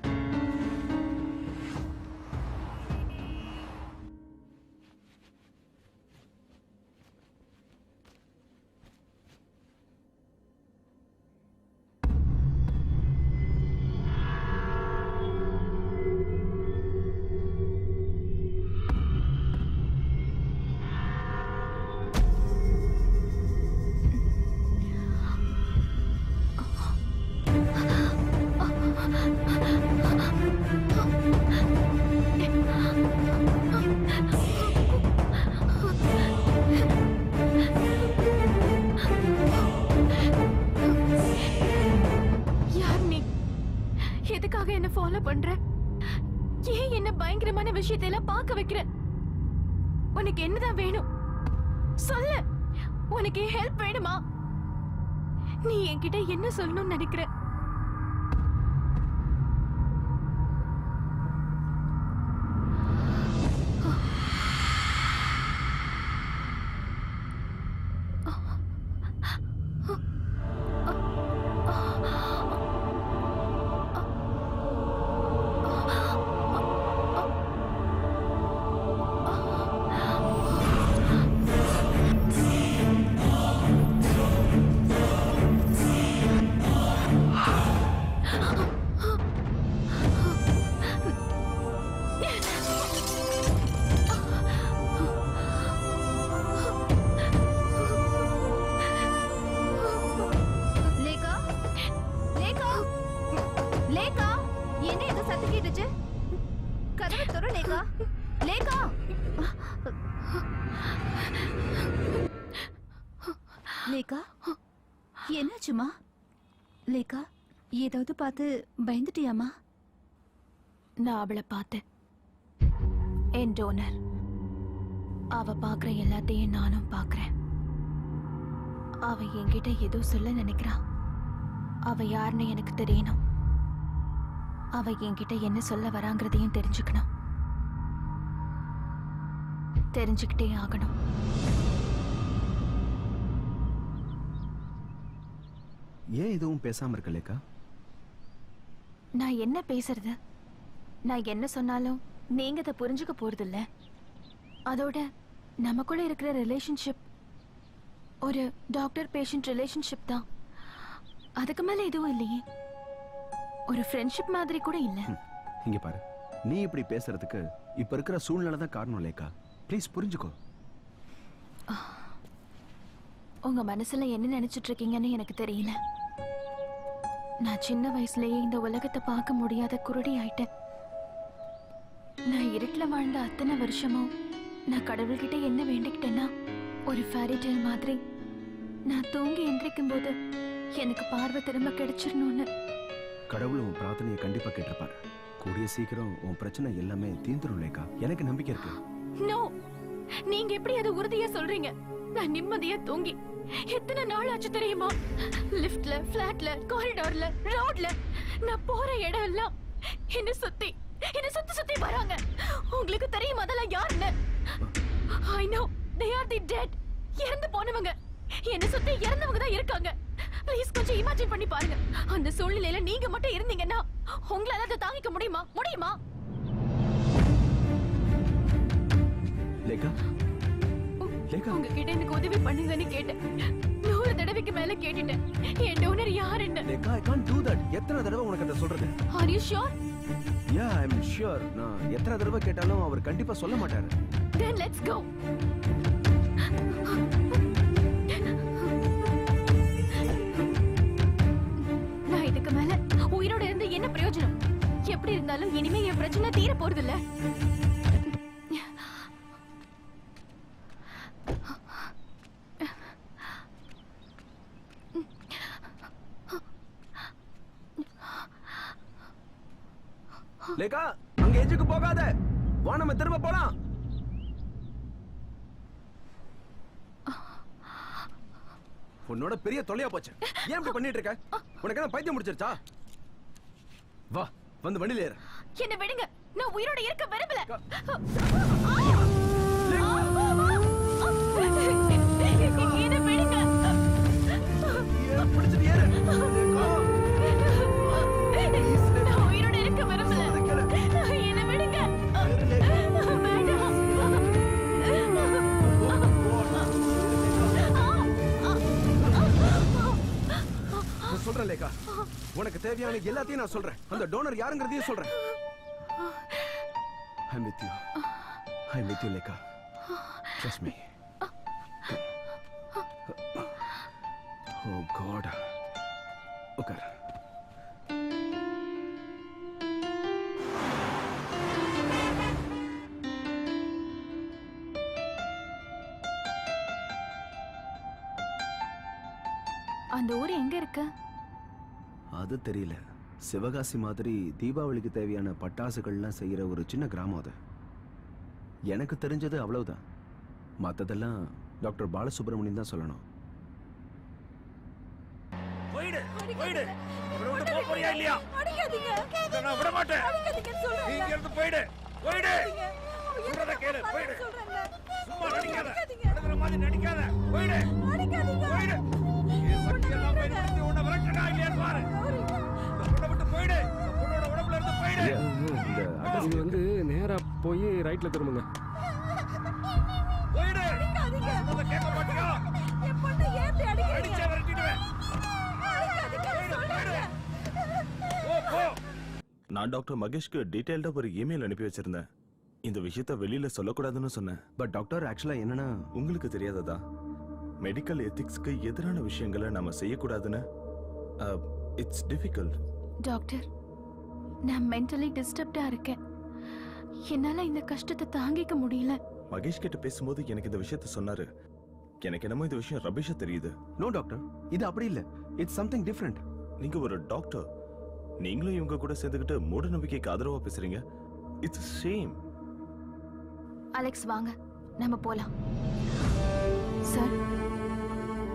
எதுக்காக என்ன ஃபாலோ பண்ற? ஏன் என்ன பயங்கரமான விஷயத்தை எல்லாம் பார்க்க வைக்கிற? உனக்கு என்னதான் வேணும் சொல்லு. உனக்கு ஹெல்ப் வேணுமா? நீ என்கிட்ட என்ன சொல்லணும்னு நினைக்கிற?
லேகா, என்னாச்சுமா? லேகா, ஏதாவது பார்த்து பயந்துட்டியாமா?
நான் அவளை பார்த்தேன். என் டோனர். அவ பார்க்குற எல்லாத்தையும் நானும் பார்க்குறேன். அவ என்கிட்ட ஏதோ சொல்ல நினைக்கிறா. அவ யாருன்னு எனக்கு தெரியணும். அவ என்கிட்ட என்ன சொல்ல வராங்கிறதையும் தெரிஞ்சுக்கணும். தெரிஞ்சுக்கிட்டே ஆகணும்.
ஏன் எதுவும் பேசாம இருக்க லேகா?
நான் என்ன பேசுறது? நான் என்ன சொன்னாலும் நீங்க அதை புரிஞ்சுக்க போறதில்ல. அதோட நமக்குள்ள இருக்கிற ரிலேஷன்ஷிப் ஒரு டாக்டர் பேஷண்ட் ரிலேஷன்ஷிப் தான். அதுக்கு மேல எதுவும் இல்லையே. ஒரு ஃப்ரெண்ட்ஷிப் மாதிரி கூட இல்ல.
இங்க பாரு, நீ இப்படி பேசுறதுக்கு இப்ப இருக்கிற சூழ்நிலை தான் காரணம் லேகா. ப்ளீஸ் புரிஞ்சுக்கோ.
உங்க மனசுல என்ன நினைச்சிட்டு இருக்கீங்கன்னு எனக்கு தெரியல. நான் சின்ன வயசுலயே இந்த உலகத்தை பார்க்க முடியாத குருடி ஆயிட்டேன். நான் இருட்டுல வாழ்ந்த அத்தனை வருஷமும் நான் கடவுள்கிட்ட என்ன வேண்டிக்கிட்டேன்னா, ஒரு ஃபேரி டேல் மாதிரி நான் தூங்கி எந்திரிக்கும் போது எனக்கு பார்வை திரும்ப கிடைச்சிடணும்னு.
கடவுள் உன் பிரார்த்தனையை கண்டிப்பா கேட்டிருப்பாரு. கூடிய சீக்கிரம் உன் பிரச்சனை எல்லாமே தீர்ந்துரும் லேகா. எனக்கு நம்பிக்கை இருக்கு.
நோ, நீங்க எப்படி அதை உறுதியா சொல்றீங்க? நான் நிம்மதியா தூங்கி எத்தனை நாள் ஆச்சு தெரியுமா? லிஃப்ட்ல, ஃபிளாட்ல, காரிடார்ல, ரோட்ல, நான் போற இடம் எல்லாம் என்ன சுத்தி சுத்தி வராங்க. உங்களுக்கு தெரியுமா அதெல்லாம் யாருன்னு? I know they are the dead. இறந்து போனவங்க. என்ன சுத்தி இறந்தவங்க தான் இருக்காங்க. ப்ளீஸ் கொஞ்சம் இமேஜின் பண்ணி பாருங்க. அந்த சூழ்நிலையில நீங்க மட்டும் இருந்தீங்கன்னா உங்களால அதை தாங்கிக்க முடியுமா?
லேகா, லேகா,
உங்ககிட்ட எனக்கு உதவி பண்ணுங்கன்னு கேட்டேன். 100 தடவைக்கு மேல கேட்டுட்டேன். என் டோனர் யாருன்னு.
Lekha, I can't do that. எத்தனை தடவை உனக்கு அதை சொல்றது?
Are you sure?
Yeah, I'm sure. நான் எத்தனை தடவை கேட்டாலும் அவர் கண்டிப்பா சொல்ல மாட்டாரு.
Then let's go. நான் இதுக்கு மேல உயிரோட இருந்து என்ன பிரயோஜனம்? எப்படி இருந்தாலும் இனிமே என் பிரச்சனை தீர போறது இல்ல.
லேகா, அங்க எஜுக்கு போகாத. வா, நம்ம திரும்ப போலாம். உன்னோட பெரிய தொல்லையா போச்சு. ஏன் இப்படி பண்ணிட்டு இருக்க? உனக்கு என்ன பைத்தியம் முடிச்சிருச்சா? வா, வந்து வண்டியில ஏறு.
என்ன விடுங்க. நான் உயிரோட இருக்க விரும்பல. என்ன விடுங்க. நான் உயிரோட இருக்க விரும்பல. என்ன விடுங்க.
நான் சொல்றேன் லேகா, உனக்கு தேவையான எல்லாத்தையும் நான் சொல்றேன். அந்த டோனர் யாருங்கிறதையும் சொல்றேன். I'm with you. I'm with you, Lekha. Trust me. Oh God. உட்கார்.
அந்த ஊர் எங்க இருக்கு?
அது தெரியல. சிவகாசி மாதிரி தீபாவளிக்கு தேவையான பட்டாசுகள்லாம் செய்யற ஒரு சின்ன கிராமம் அது. எனக்கு தெரிஞ்சது அவ்வளவுதான். மத்ததெல்லாம் டாக்டர் பாலசுப்ரமணியன் தான் சொல்லணும்.
போயிடு போயிடு. இவரை விட்டு போக போறியா இல்லையா? இதை நான் விட மாட்டேன். நீ இங்க இருந்து போயிடு போயிடு. சொல்றத கேளு போயிடு. சும்மா நடிக்காத. நடுக்கிற மாதிரி நடிக்காத. போயிடு போயிடு. என் சக்தி எல்லாம் பயன்படுத்தி உன்னை விரட்டுறா இல்லையான்னு பாரு. உன்னை விட்டு போயிடு. உன்னோட உடம்புல இருந்து போயிடு.
இது வந்து நேரா போய் ரைட்ல திரும்புங்க.
போயிடு. சொல்றத கேட்க மாட்டியா? அடிச்சே விரட்டிடுவேன்.
நான் டாக்டர் மகேஷ்க்கு டீடைல்டா ஒரு இமெயில் அனுப்பி வச்சிருந்தேன். இந்த விஷயத்த வெளியில சொல்லக்கூடாதுன்னு சொன்னேன்.
பட் டாக்டர் ஆக்சுவலா என்னன்னா,
உங்களுக்கு தெரியாததா? மெடிக்கல் எத்திக்ஸ்க்கு எதிரான விஷயங்களை நாம செய்யக்கூடாதுன்னு. It's difficult.
டாக்டர், நான் மென்டலி டிஸ்டர்ப்டா இருக்கேன். என்னால இந்த கஷ்டத்தை தாங்கிக்க முடியல.
மகேஷ் கிட்ட பேசும்போது எனக்கு இந்த விஷயத்த சொன்னாரு. எனக்கு என்னமோ இந்த விஷயம் ரபிஷா தெரியுது.
நோ டாக்டர், இது அப்படி இல்ல. It's something different.
நீங்க ஒரு டாக்டர், நீங்களும் இவங்க கூட சேர்ந்துக்கிட்டு மூட நம்பிக்கைக்கு ஆதரவா பேசுறீங்க. It's shame.
அலெக்ஸ் வாங்க, நம்ம போலாம். சார்,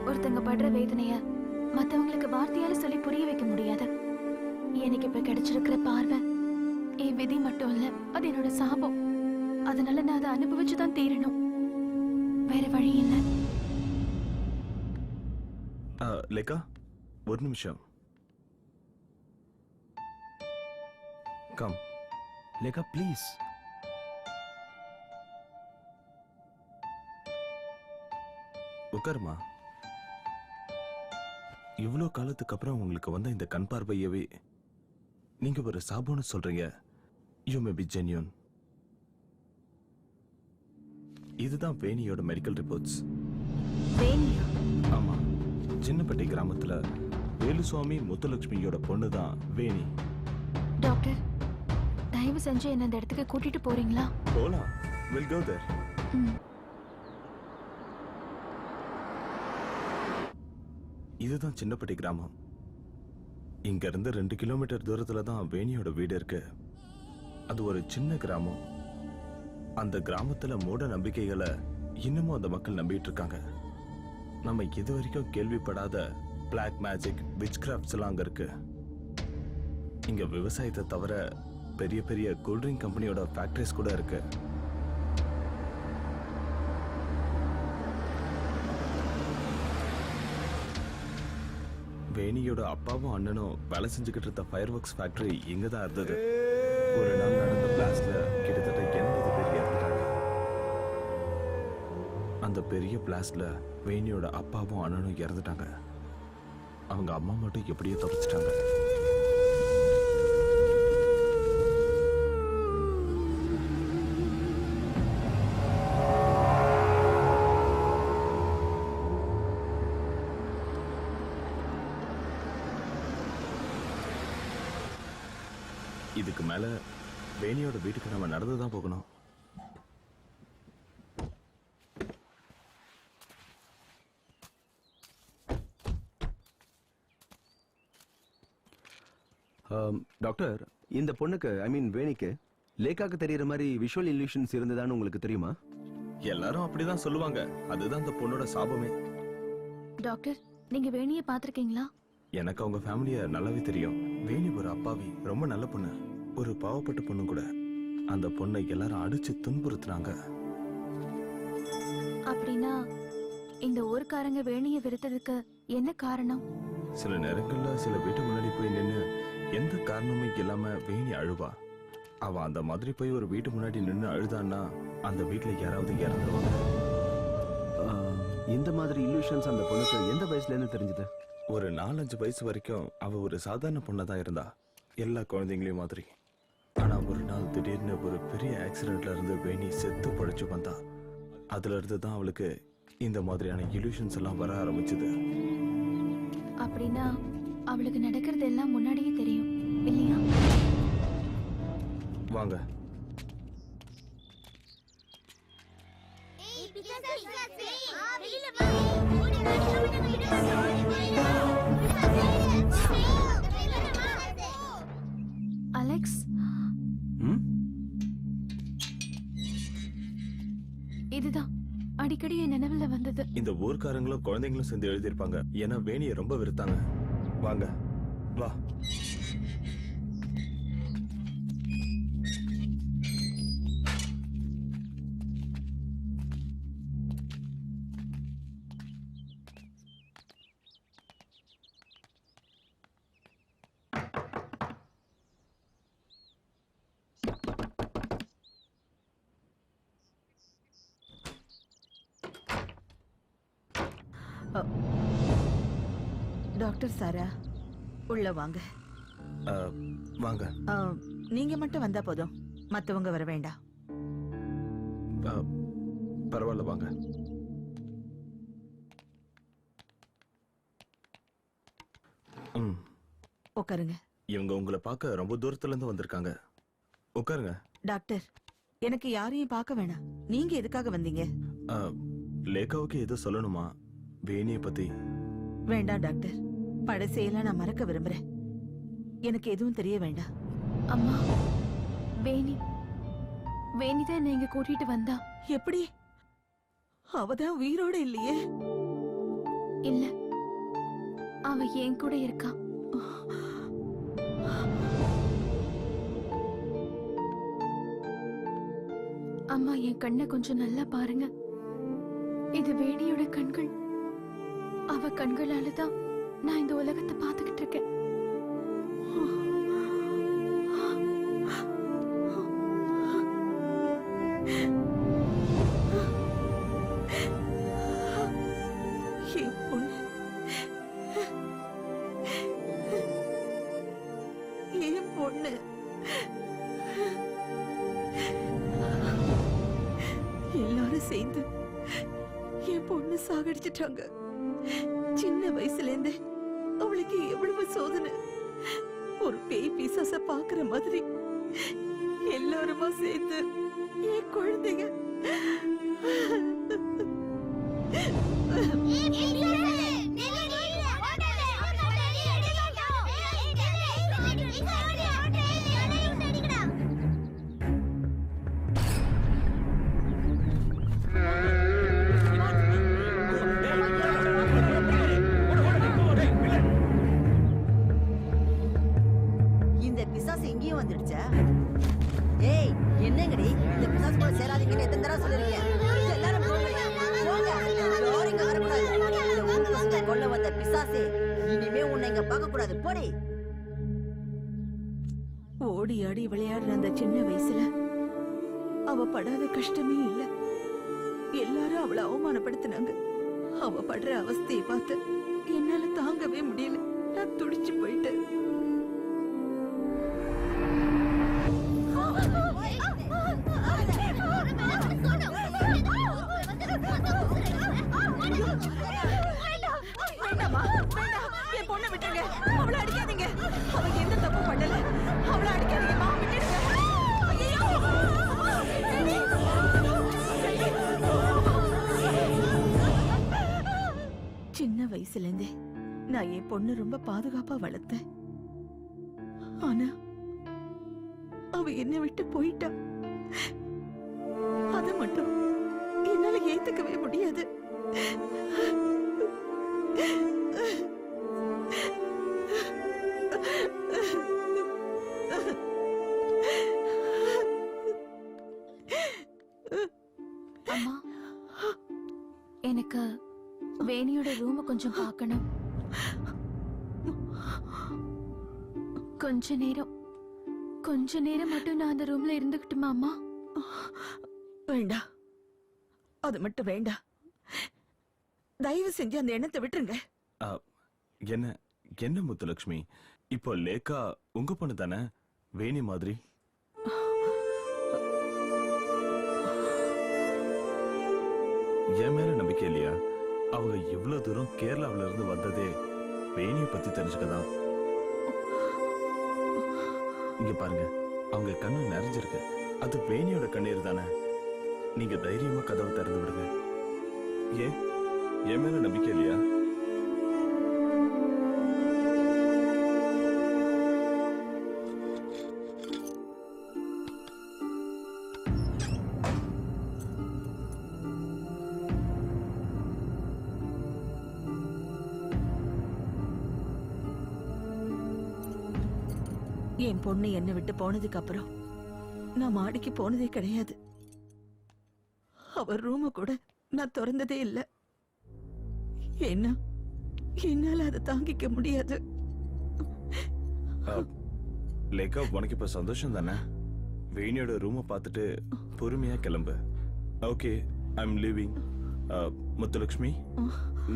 ஒருத்தங்க படுற வேதனைய மத்தவங்களுக்கு வார்த்தையால சொல்லி புரிய வைக்க முடியாது. எனக்கு இப்ப கிடைச்சிருக்கிற பார்வை என் விதி மட்டும் இல்ல, அது என்னோட சாபம். அதனால நான் அதை அனுபவிச்சுதான் தீரணும். வேற வழி இல்ல.
லேகா, ஒரு நிமிஷம். கம்.
லேகா ப்ளீஸ்.
உட்காருமா. இவ்வளோ காலத்துக்கு அப்புறம் உங்களுக்கு வந்த இந்த கண் பார்வையவே நீங்க ஒரு சாபம்னு சொல்றீங்க. You may be genuine. இதுதான் வேணியோட மெடிக்கல் ரிப்போர்ட்ஸ்.
வேணியா?
ஆமா, சின்னப்பட்டி கிராமத்துல வேலுசுவாமி முத்துலட்சுமியோட பொண்ணு தான் வேணி.
டாக்டர், தயவு செஞ்சு என்ன இந்த இடத்துக்கு கூட்டிட்டு போறீங்களா?
போலாம். வில் கோ தேர். இதுதான் சின்னப்பட்டி கிராமம். இங்க இருந்து 2 கிலோமீட்டர் தூரத்துல தான் வேணியோட வீடு இருக்கு. அது ஒரு சின்ன கிராமம். அந்த கிராமத்துல மூட நம்பிக்கைகளை இன்னமும் அந்த மக்கள் நம்பிட்டு இருக்காங்க. நம்ம இது வரைக்கும் கேள்விப்படாத பிளாக் மேஜிக், விச் கிராஃப்ட்ஸ் எல்லாம் அங்க இருக்கு. இங்க விவசாயத்தை தவிர பெரிய பெரிய கூல்ட்ரிங்க் கம்பெனியோட ஃபேக்டரிஸ் கூட இருக்கு. வேணியோட அப்பாவும் அண்ணனும் வேலை செஞ்சுக்கிட்டு இருந்த ஃபயர் ஒர்க்ஸ் ஃபேக்டரி இங்க தான் இருந்தது. ஒரு நாள் நடந்த பிளாஸ்ட்ல கிட்டத்தட்ட 80 பேர் இறந்துட்டாங்க. அந்த பெரிய பிளாஸ்ட்ல வேணியோட அப்பாவும் அண்ணனும் இறந்துட்டாங்க. அவங்க அம்மா மட்டும் எப்படியோ தப்பிச்சிட்டாங்க. இதுக்கு மேல வேணியோட வீட்டுக்கு நம்ம நடந்துதான் போகணும்.
டாக்டர், இந்த பொண்ணுக்கு, ஐ மீன் வேணிக்கு, லேகாக்கு தெரியற மாதிரி விஷுவல் இல்லூஷன்ஸ் இருந்ததான்னு உங்களுக்கு தெரியுமா?
எல்லாரும் அப்படிதான் சொல்லுவாங்க. அதுதான் அந்த பொண்ணோட சாபமே.
டாக்டர், நீங்க வேணியை பாத்திருக்கீங்களா?
எனக்கு அவங்க ஃபேமிலிய நல்லாவே தெரியும். வேணி ஒரு அப்பாவி, ரொம்ப நல்ல பொண்ணு, ஒரு பாவப்பட்ட பொண்ணு கூட. அந்த பொண்ணை எல்லாரும் அடிச்சு துன்புறுத்துனாங்க.
அப்படின்னா இந்த ஊர்க்காரங்க வேணிய விருத்ததுக்கு என்ன காரணம்?
சில நேரங்கள்ல சில வீட்டு முன்னாடி போய் நின்னு எந்த காரணமே இல்லாம வேணி அழுவா. அவ அந்த மாதிரி போய் ஒரு வீட்டு முன்னாடி நின்னு அழுதான்னா அந்த வீட்டுல யாராவது இறந்துருவாங்க.
இந்த மாதிரி இல்லூஷன்ஸ் அந்த பொண்ணுக்கு எந்த வயசுல இருந்து தெரிஞ்சது?
ஒரு 4-5 வயசு வரைக்கும் அவ ஒரு சாதாரண பொண்ணதான் இருந்தா, எல்லா குழந்தைங்களையும் மாதிரி. ஆனா ஒரு நாள் திடீர்னு ஒரு பெரிய ஆக்சிடென்ட்ல இருந்து வேணி செத்து பழிச்சு வந்தா. அதுல இருந்து தான் அவளுக்கு இந்த மாதிரியான illusions எல்லாம் வர ஆரம்பிச்சது.
அப்படின்னா அவளுக்கு நடக்கிறது எல்லாம் முன்னாடியே தெரியும் இல்லையா?
வாங்க.
அலெக்ஸ், இதுதான் அடிக்கடி என் நினைவுல வந்தது.
இந்த ஊர்க்காரங்களும் குழந்தைங்களும் சேர்ந்து எழுதியிருப்பாங்க. ஏன்னா வேணியை ரொம்ப வெறுத்தாங்க. வாங்க வா.
டாக்டர் சாரா, உள்ள வாங்க.
வாங்க.
நீங்க மட்டும் வந்தா போதும், மத்தவங்க வர வேண்டாம்.
பரவாயில்ல வாங்க.
உட்காருங்க.
இவங்க உங்களை பார்க்க ரொம்ப தூரத்துல இருந்து வந்திருக்காங்க. உட்காருங்க.
டாக்டர், எனக்கு யாரையும் பார்க்க வேணாம். நீங்க எதுக்காக வந்தீங்க?
லேகாவுக்கு ஏதோ சொல்லணுமா வேணிய பத்தி?
வேண்டாம் டாக்டர், பழசையெல்லாம் நான் மறக்க விரும்புறேன். எனக்கு எதுவும் தெரிய வேண்டாம்.
அம்மா, வேணிதான் நீங்க கூட்டிட்டு வந்தா.
எப்படி? அவதான் உயிரோட இல்லையே?
இல்ல, அவ என் கூட இருக்கா. அம்மா, என் கண்ணை கொஞ்சம் நல்லா பாருங்க. இது வேணியோட கண்கள். அவ கண்களால தான் நான் இந்த உலகத்தை பார்த்துக்கிட்டு இருக்கேன்.
என் பொண்ணு, என் பொண்ணு. எல்லாரும் சேர்ந்து என் பொண்ணு சாகடிச்சிட்டாங்க. சின்ன வயசுல இருந்து அவளுக்கு எவ்வளவு சோதனை. ஒரு பேய் பிசாச பாக்குற மாதிரி எல்லாருமா சேர்ந்து என் குழந்தைங்க.
இந்த பிசாசு எங்கேயும் வந்துடுச்சா? ஏய், என்னங்கடி இந்த பிசாசு கூட சேராதீங்கன்னு எத்தனை தடவை சொல்லிருக்கேன். எல்லாரும் போங்க, போங்க. யாரும் இங்க வரக்கூடாது. இந்த ஊர்வலத்தை கொல்ல வந்த பிசாசே, இனிமே உன்னை இங்க பார்க்க கூடாது. போடி.
ஓடி ஆடி விளையாடுற அந்த சின்ன வயசுல அவ படாத கஷ்டமே இல்ல. எல்லாரும் அவளை அவமானப்படுத்தினாங்க. அவ படுற அவஸ்தையை பார்த்து என்னால தாங்கவே முடியல. நான் துடிச்சு போயிட்டேன். வேண்டாமா, வேண்டாம். என் பொண்ணை விட்டுருங்க. அவளை அடிக்காதீங்க. அவ எந்த தப்பு பண்ணல. அவளை அடிக்காதீங்கம்மா, விட்டுடுங்க. ஐயோ! சின்ன வயசுல இருந்தே நான் என் பொண்ணு ரொம்ப பாதுகாப்பா வளர்த்தேன். ஆனா அவ என்னை விட்டு போயிட்டா. அத மட்டும் என்னால ஏத்துக்கவே முடியாது.
எனக்கு வேணியோட ரூம் கொஞ்சம் பார்க்கணும். கொஞ்ச நேரம் மட்டும் நான் அந்த ரூம்ல இருந்துக்கிட்டுமா அம்மா?
வேண்டாம், அது மட்டும் வேண்டாம். தயவு செஞ்சு அந்த எண்ணத்தை விட்டுருங்க.
என்ன என்ன முத்துலட்சுமி, இப்போ லேக்கா உங்க பொண்ணு தானே, வேணி மாதிரி? என் மேல நம்பிக்கை இல்லையா? அவங்க இவ்வளவு தூரம் கேரளாவில இருந்து வந்ததே வேணியை பத்தி தெரிஞ்சுக்கதான். இங்க பாருங்க, அவங்க கண்ணு நிறைஞ்சிருக்கு. அது வேணியோட கண்ணீர் தானே. நீங்க தைரியமா கதவை திறந்து விடுங்க. ஏன் என் மேல நம்பிக்கை இல்லையா?
என் பொண்ணு என்னை விட்டு போனதுக்கு அப்புறம் நான் மாடிக்கு போனதே கிடையாது. அவர் ரூம கூட நான் திறந்ததே இல்லை. என்ன என்னால அதை தாங்கிக்க முடியாது.
லேக்கா, உனக்கு இப்ப சந்தோஷம் தானே? வேணியோட ரூமை பார்த்துட்டு பொறுமையா கிளம்பு. Okay, I am leaving. Muthulakshmi,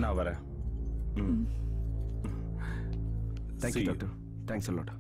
நான் வரேன்.
Thank you doctor. Thanks a lot.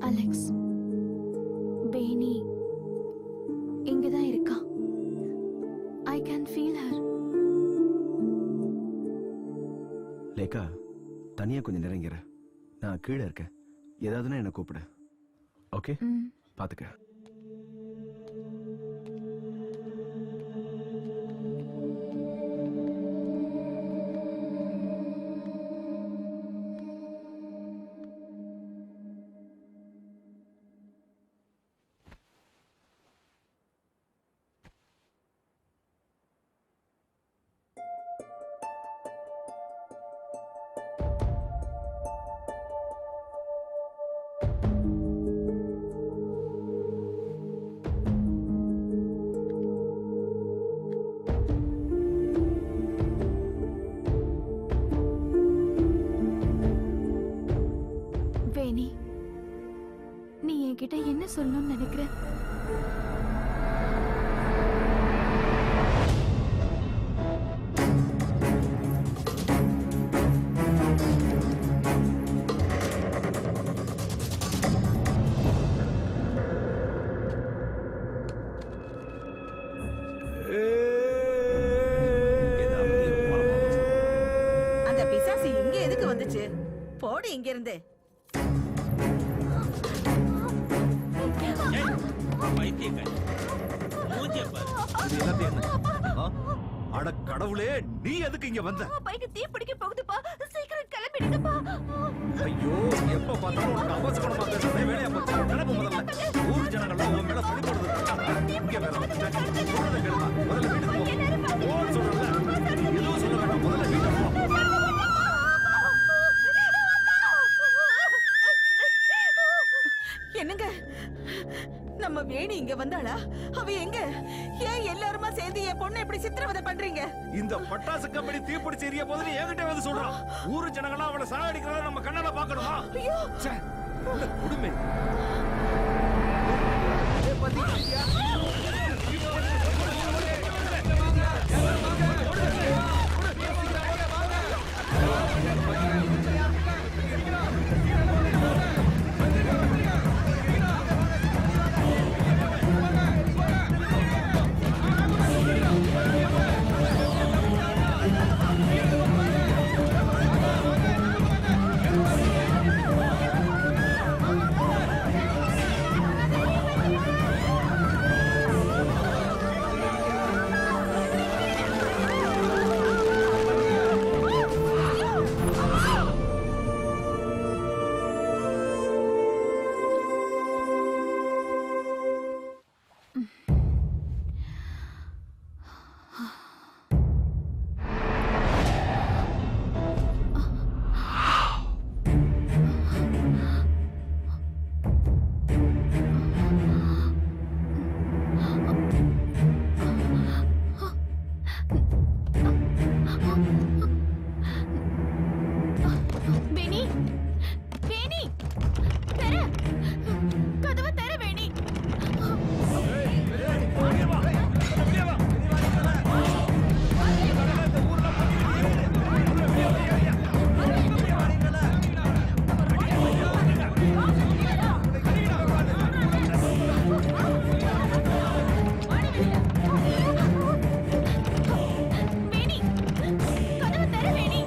Alex, Veni இங்கதான் இருக்கா. I can feel her.
Lekha, தனியா கொஞ்சம் நெருங்கிற. நான் கீழே இருக்கேன். ஏதாவதுன்னா என்ன கூப்பிடு. ஓகே, பாத்துக்க.
வேணி, நீ என்கிட்ட என்ன சொல்லணும்னு நினைக்கிற?
அந்த பிசாசு இங்க எதுக்கு வந்துச்சு? போடு இங்க இருந்து.
இது எல்லாத்தையும் அட கடவுளே, நீ எதுக்கு இங்க வந்த?
பைக்கு தீ பிடிக்க போகுதுப்பா, சீக்கிரம் கிளம்பிடுங்கப்பா.
ஐயோ, எப்ப பார்த்தாலும் உனக்கு அவசரமா பேசுறதே வேலையா போச்சு. கிளம்பு முதல்ல. ஊர் ஜனங்கள்லாம் உன் மேல பழி போடுறது. இங்க வேற வந்துட்டேன். சொல்றதை கேளுமா. முதல்ல வீட்டுக்கு போ. போன்னு சொல்றல. நீ எதுவும் சொல்ல வேண்டாம். முதல்ல வீட்டுக்கு போ.
என்னங்க, நம்ம வேணி இங்க வந்தாளா? அவ எங்க? ஏன் எல்லாருமா சேர்ந்து என் பொண்ணை இப்படி சித்திரவதை பண்றீங்க?
இந்த பட்டாசு கம்பெனி தீப்பிடிச்சு எரிய போது என்கிட்ட வந்து சொல்றான். ஊரு ஜனங்கள்லாம் அவளை சாகடிக்கிறத நம்ம கண்ணால பாக்கணுமா?
ஐயோ,
ச்சே, இந்த கொடுமை.
வேணி வேணி தர கதவை தர வேணி வேணி கதவை தர வேணி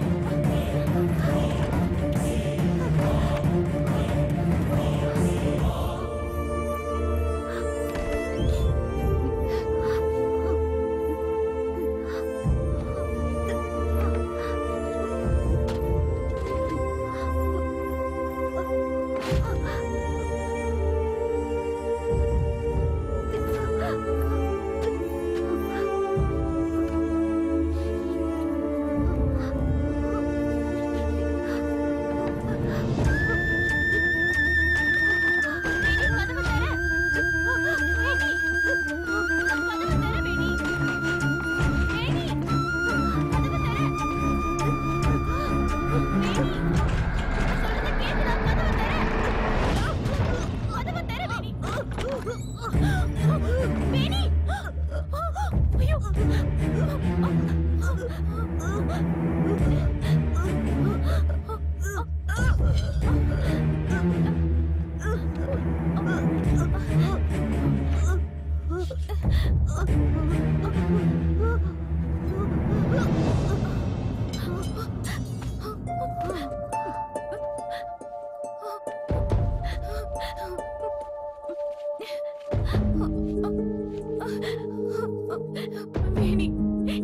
வேணி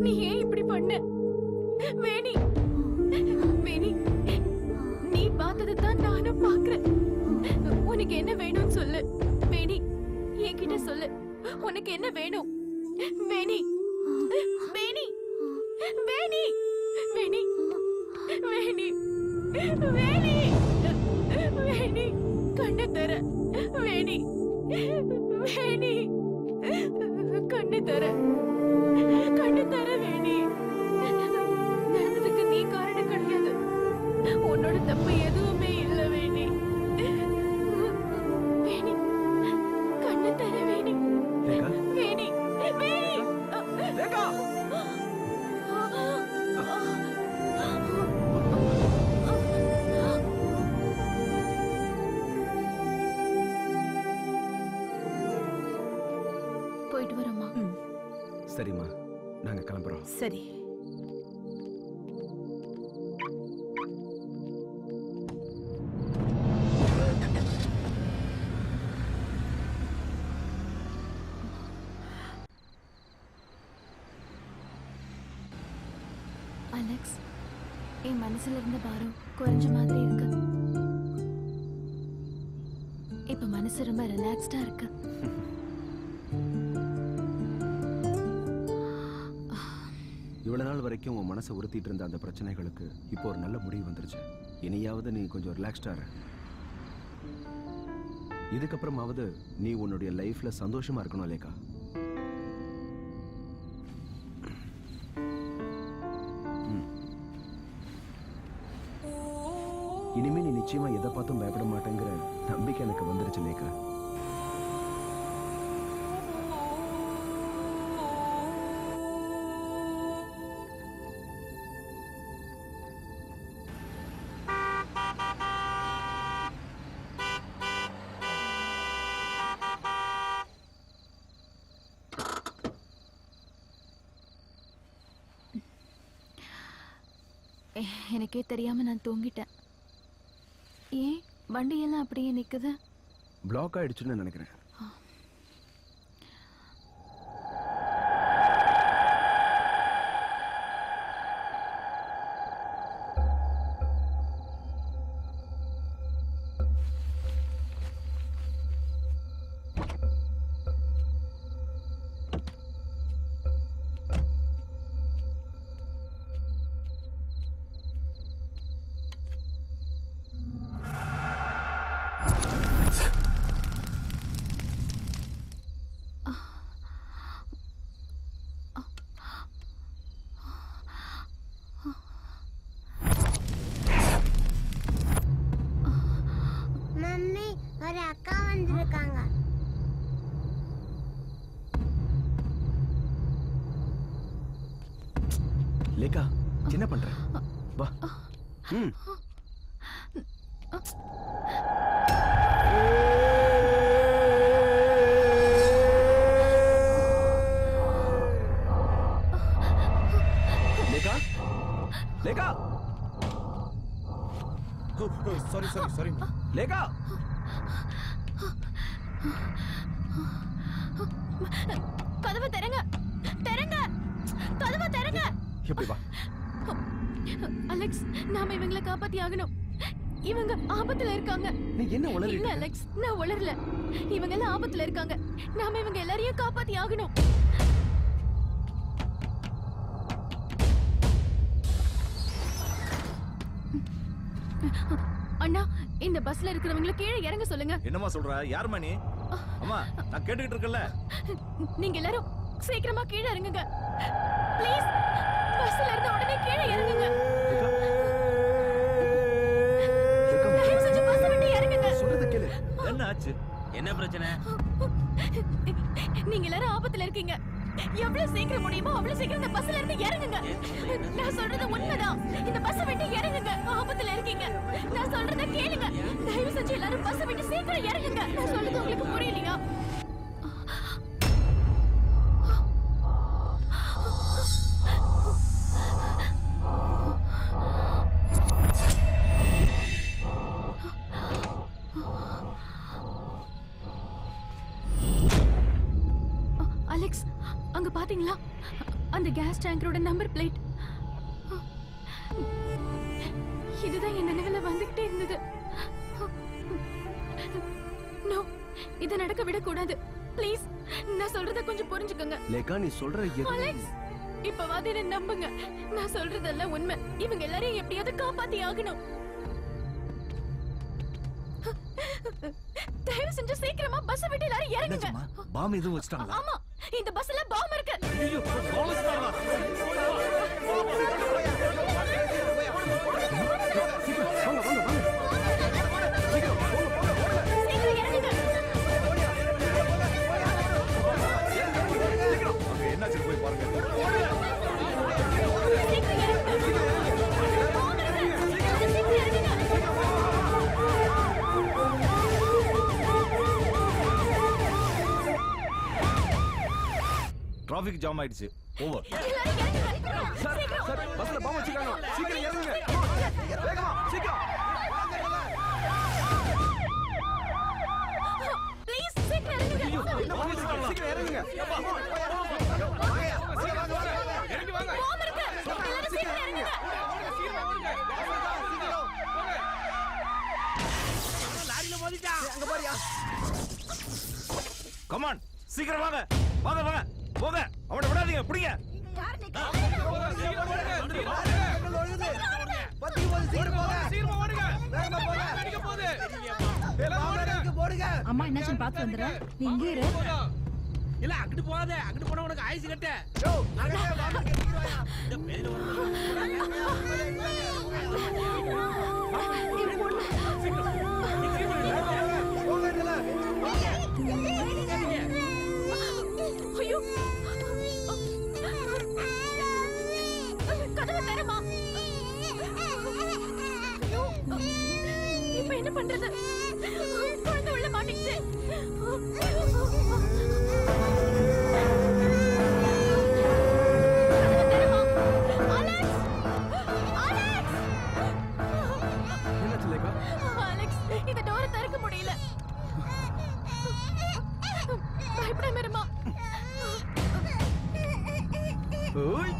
நீ ஏன் இப்படி பண்ண வேணி வேணி நீ பார்த்ததை தான் நானும் பார்க்கிறேன் உனக்கு என்ன வேணும்னு சொல்லு வேணி என்கிட்ட சொல்லு உனக்கு என்ன வேணும் வேணி வேணி வேணி வேணி வேணி வேணி வேணி கண்ணு தர வேணி வேணி கண்ணு தர வேணி நடந்ததுக்கு நீ காரணம் கிடையாது உன்னோட தப்பு எதுவுமே இல்ல வேணி வேணி கண்ணு தர வேணி
லேகா
வேணி வேணி
லேகா
போயிட்டு வரமா.
சரிம்மா நாங்க கிளம்புறோம்.
சரி.
அலெக்ஸ், என் மனசுல இருந்த பாரம் குறைஞ்ச மாதிரி இருக்கு. இப்ப மனசு ரொம்ப ரிலாக்ஸ்டா இருக்கு.
இவ்வளவு நாள் வரைக்கும் உன் மனசை உறுத்திட்டு இருந்த அந்த பிரச்சனைகளுக்கு இப்போ ஒரு நல்ல முடிவு வந்துருச்சு. இனியாவது நீ கொஞ்சம் ரிலாக்ஸ்டா இரு. இதுக்கப்புறமாவது நீ உன்னுடைய லைஃப்ல சந்தோஷமா இருக்கணும் லேகா. இனிமே நீ நிச்சயமா எதை பார்த்தும் பயப்பட மாட்டேங்கிற நம்பிக்கை எனக்கு வந்துருச்சு லேகா.
எனக்கே தெரியாம நான் தூங்கிட்டேன். ஏன் வண்டியெல்லாம் அப்படியே நிக்குது?
பிளாக் ஆயிடுச்சுன்னு நினைக்கிறேன்.
மம்மி ஒரு அக்கா வந்திருக்காங்க.
லேகா என்ன பண்ற? வா. லேகா லேகா சாரி லேகா
கதவை திறங்க, திறங்க, கதவை திறங்க.
எப்படி வா.
அலெக்ஸ், நாம இவங்களை காப்பாத்தி ஆகணும். இவங்க ஆபத்துல இருக்காங்க.
நீ என்ன உளறிட்டு
இல்ல
இருக்க?
அலெக்ஸ், நான் உளறல. இவங்க எல்லாம் ஆபத்துல இருக்காங்க. நாம இவங்க எல்லாரையும் காப்பாத்தி ஆகணும். அண்ணா, இந்த பஸ்ல இருக்கிறவங்களை கீழே இறங்க சொல்லுங்க.
என்னம்மா சொல்ற? யாரும்மா நீ? அம்மா நான் கேட்டுக்கிட்டு இருக்கேன்ல.
நீங்க எல்லாரும் சீக்கிரமா கீழே இறங்குங்க ப்ளீஸ். பஸ்ல இருந்து உடனே கீழே இறங்குங்க. தயவு செஞ்சு பஸ்ஸை விட்டு இறங்குங்க.
சொல்றது கேளு.
என்ன ஆச்சு?
என்ன பிரச்சனை?
நீங்க எல்லாரும் ஆபத்துல இருக்கீங்க. எவ்வளவு சீக்கிரம் முடியுமோ அவ்வளவு சீக்கிரம் இந்த பஸ்ல இருந்து இறங்குங்க. நான் சொல்றது உண்மைதான். இந்த பஸ்ஸை விட்டு இறங்குங்க. ஆபத்துல இருக்கீங்க. நான் சொல்றத கேளுங்க. தயவு செஞ்சு எல்லாரும் பஸ்ஸை விட்டு சீக்கிரம் இறங்குங்க. நான் சொல்றது உங்களுக்கு புரியலையா? அலெக்ஸ், அங்க பாத்தீங்களா? அந்த கேஸ் டேங்கரோட நம்பர் பிளேட். இதுதான் என் நினைவுல வந்துகிட்டே இருந்தது. நோ, இத நடக்க விடக்கூடாது. ப்ளீஸ், நான் சொல்றத கொஞ்சம் புரிஞ்சுக்கோங்க.
லேகா நீ சொல்ற
அலெக்ஸ், இப்பவாது என்ன நம்புங்க. நான் சொல்றதெல்லாம் உண்மை. இவங்க எல்லாரையும் எப்படியாவது காப்பாத்தி ஆகணும். தயவு செஞ்சு சீக்கிரமா பஸ் விட்டு எல்லாரும் இறங்குங்க.
பாம் எதுவும் வச்சிட்டாங்களா?
ஆமா, இந்த பஸ்ல பாம் இருக்கு.
ஐயோ, பாம் வச்சிட்டாங்களா?
சீக்கிரம் இறங்குங்க.
என்னாச்சு போய் பாருங்க.
சீக்கிரம் இறங்குங்க. பாம் இருக்கு. சீக்கிரம் இறங்குங்க.
டிராபிக் ஜாம் ஆயிடுச்சு. ஓவர்.
எல்லாரும் இறங்குங்க.
சார் சார் பஸ்ல பாம் வச்சிருக்காங்க. சீக்கிரம் இறங்குங்க. வேகமா சீக்கிரம்.
ப்ளீஸ் சீக்கிரம் இறங்குங்க.
என்ன பாம் வச்சிருக்காங்க? சீக்கிரம் இறங்குங்க.
இறங்கி வாங்க.
பாம் இருக்கு. எல்லாரும் சீக்கிரம் இறங்குங்க.
லாரியில மோதிட்டான்.
அங்க பாரியா.
கமான், சீக்கிரம் வாங்க. வாங்க வாங்க. போங்க. அவனை விடாதீங்க. பிடிங்க.
அம்மா என்னாச்சுன்னு பார்த்து வந்துடுறேன். நீ இங்கே இரு.
இல்ல அங்கிட்டு போகாத. அங்கிட்டு போனா உனக்கு ஆயுசு கட்ட. இந்த பேரு
ஐயோ, கதவை திறமா. ஐயோ, இப்ப என்ன பண்றது? குழந்தை உள்ள மாட்டிக்கிச்சு. கதவை திறமா. Alex, Alex.
அலெக்ஸ் இந்த டோரை திறக்க முடியல. பயப்படாம இருமா.
ஓய்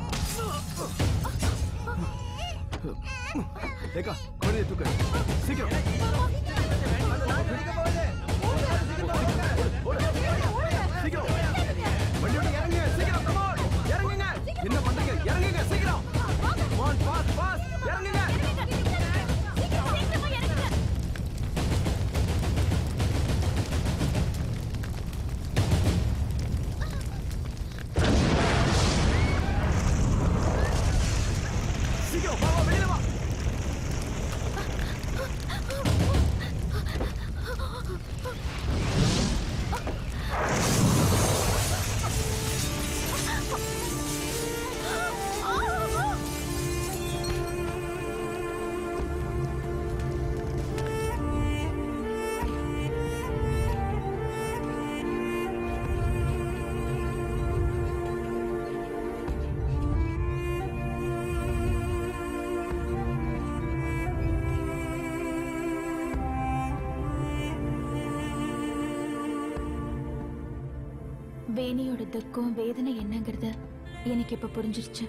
லேக்கா குழந்தைய தூக்கு சீக்கிரம் சீக்கிரம் வண்டியோட இறங்குங்க சீக்கிரம் come on இறங்குங்க என்ன பண்றீங்க இறங்குங்க சீக்கிரம் come on fast இறங்குங்க சீக்கிரம் வா வெளியில வா
வேணியோட துக்கம் வேதனை என்னங்கிறது எனக்கு இப்ப புரிஞ்சிருச்சு.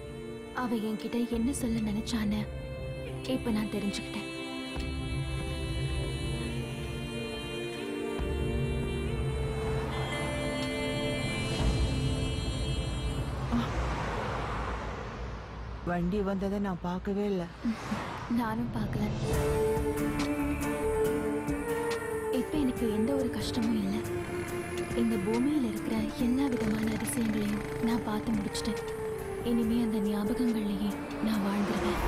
அவ என்கிட்ட என்ன சொல்ல நினைச்சான்னு இப்ப நான் தெரிஞ்சுக்கிட்டேன்.
வண்டி வந்ததை நான் பார்க்கவே இல்லை.
நானும் பார்க்கல. இப்ப எனக்கு எந்த ஒரு கஷ்டமும் இல்லை. இந்த பூமியில இருக்கிற எல்லா விதமான அதிசயங்களையும் நான் பார்த்து முடிச்சிட்டேன். இனிமே அந்த ஞாபகங்கள்லயே நான் வாழ்ந்துருவேன்.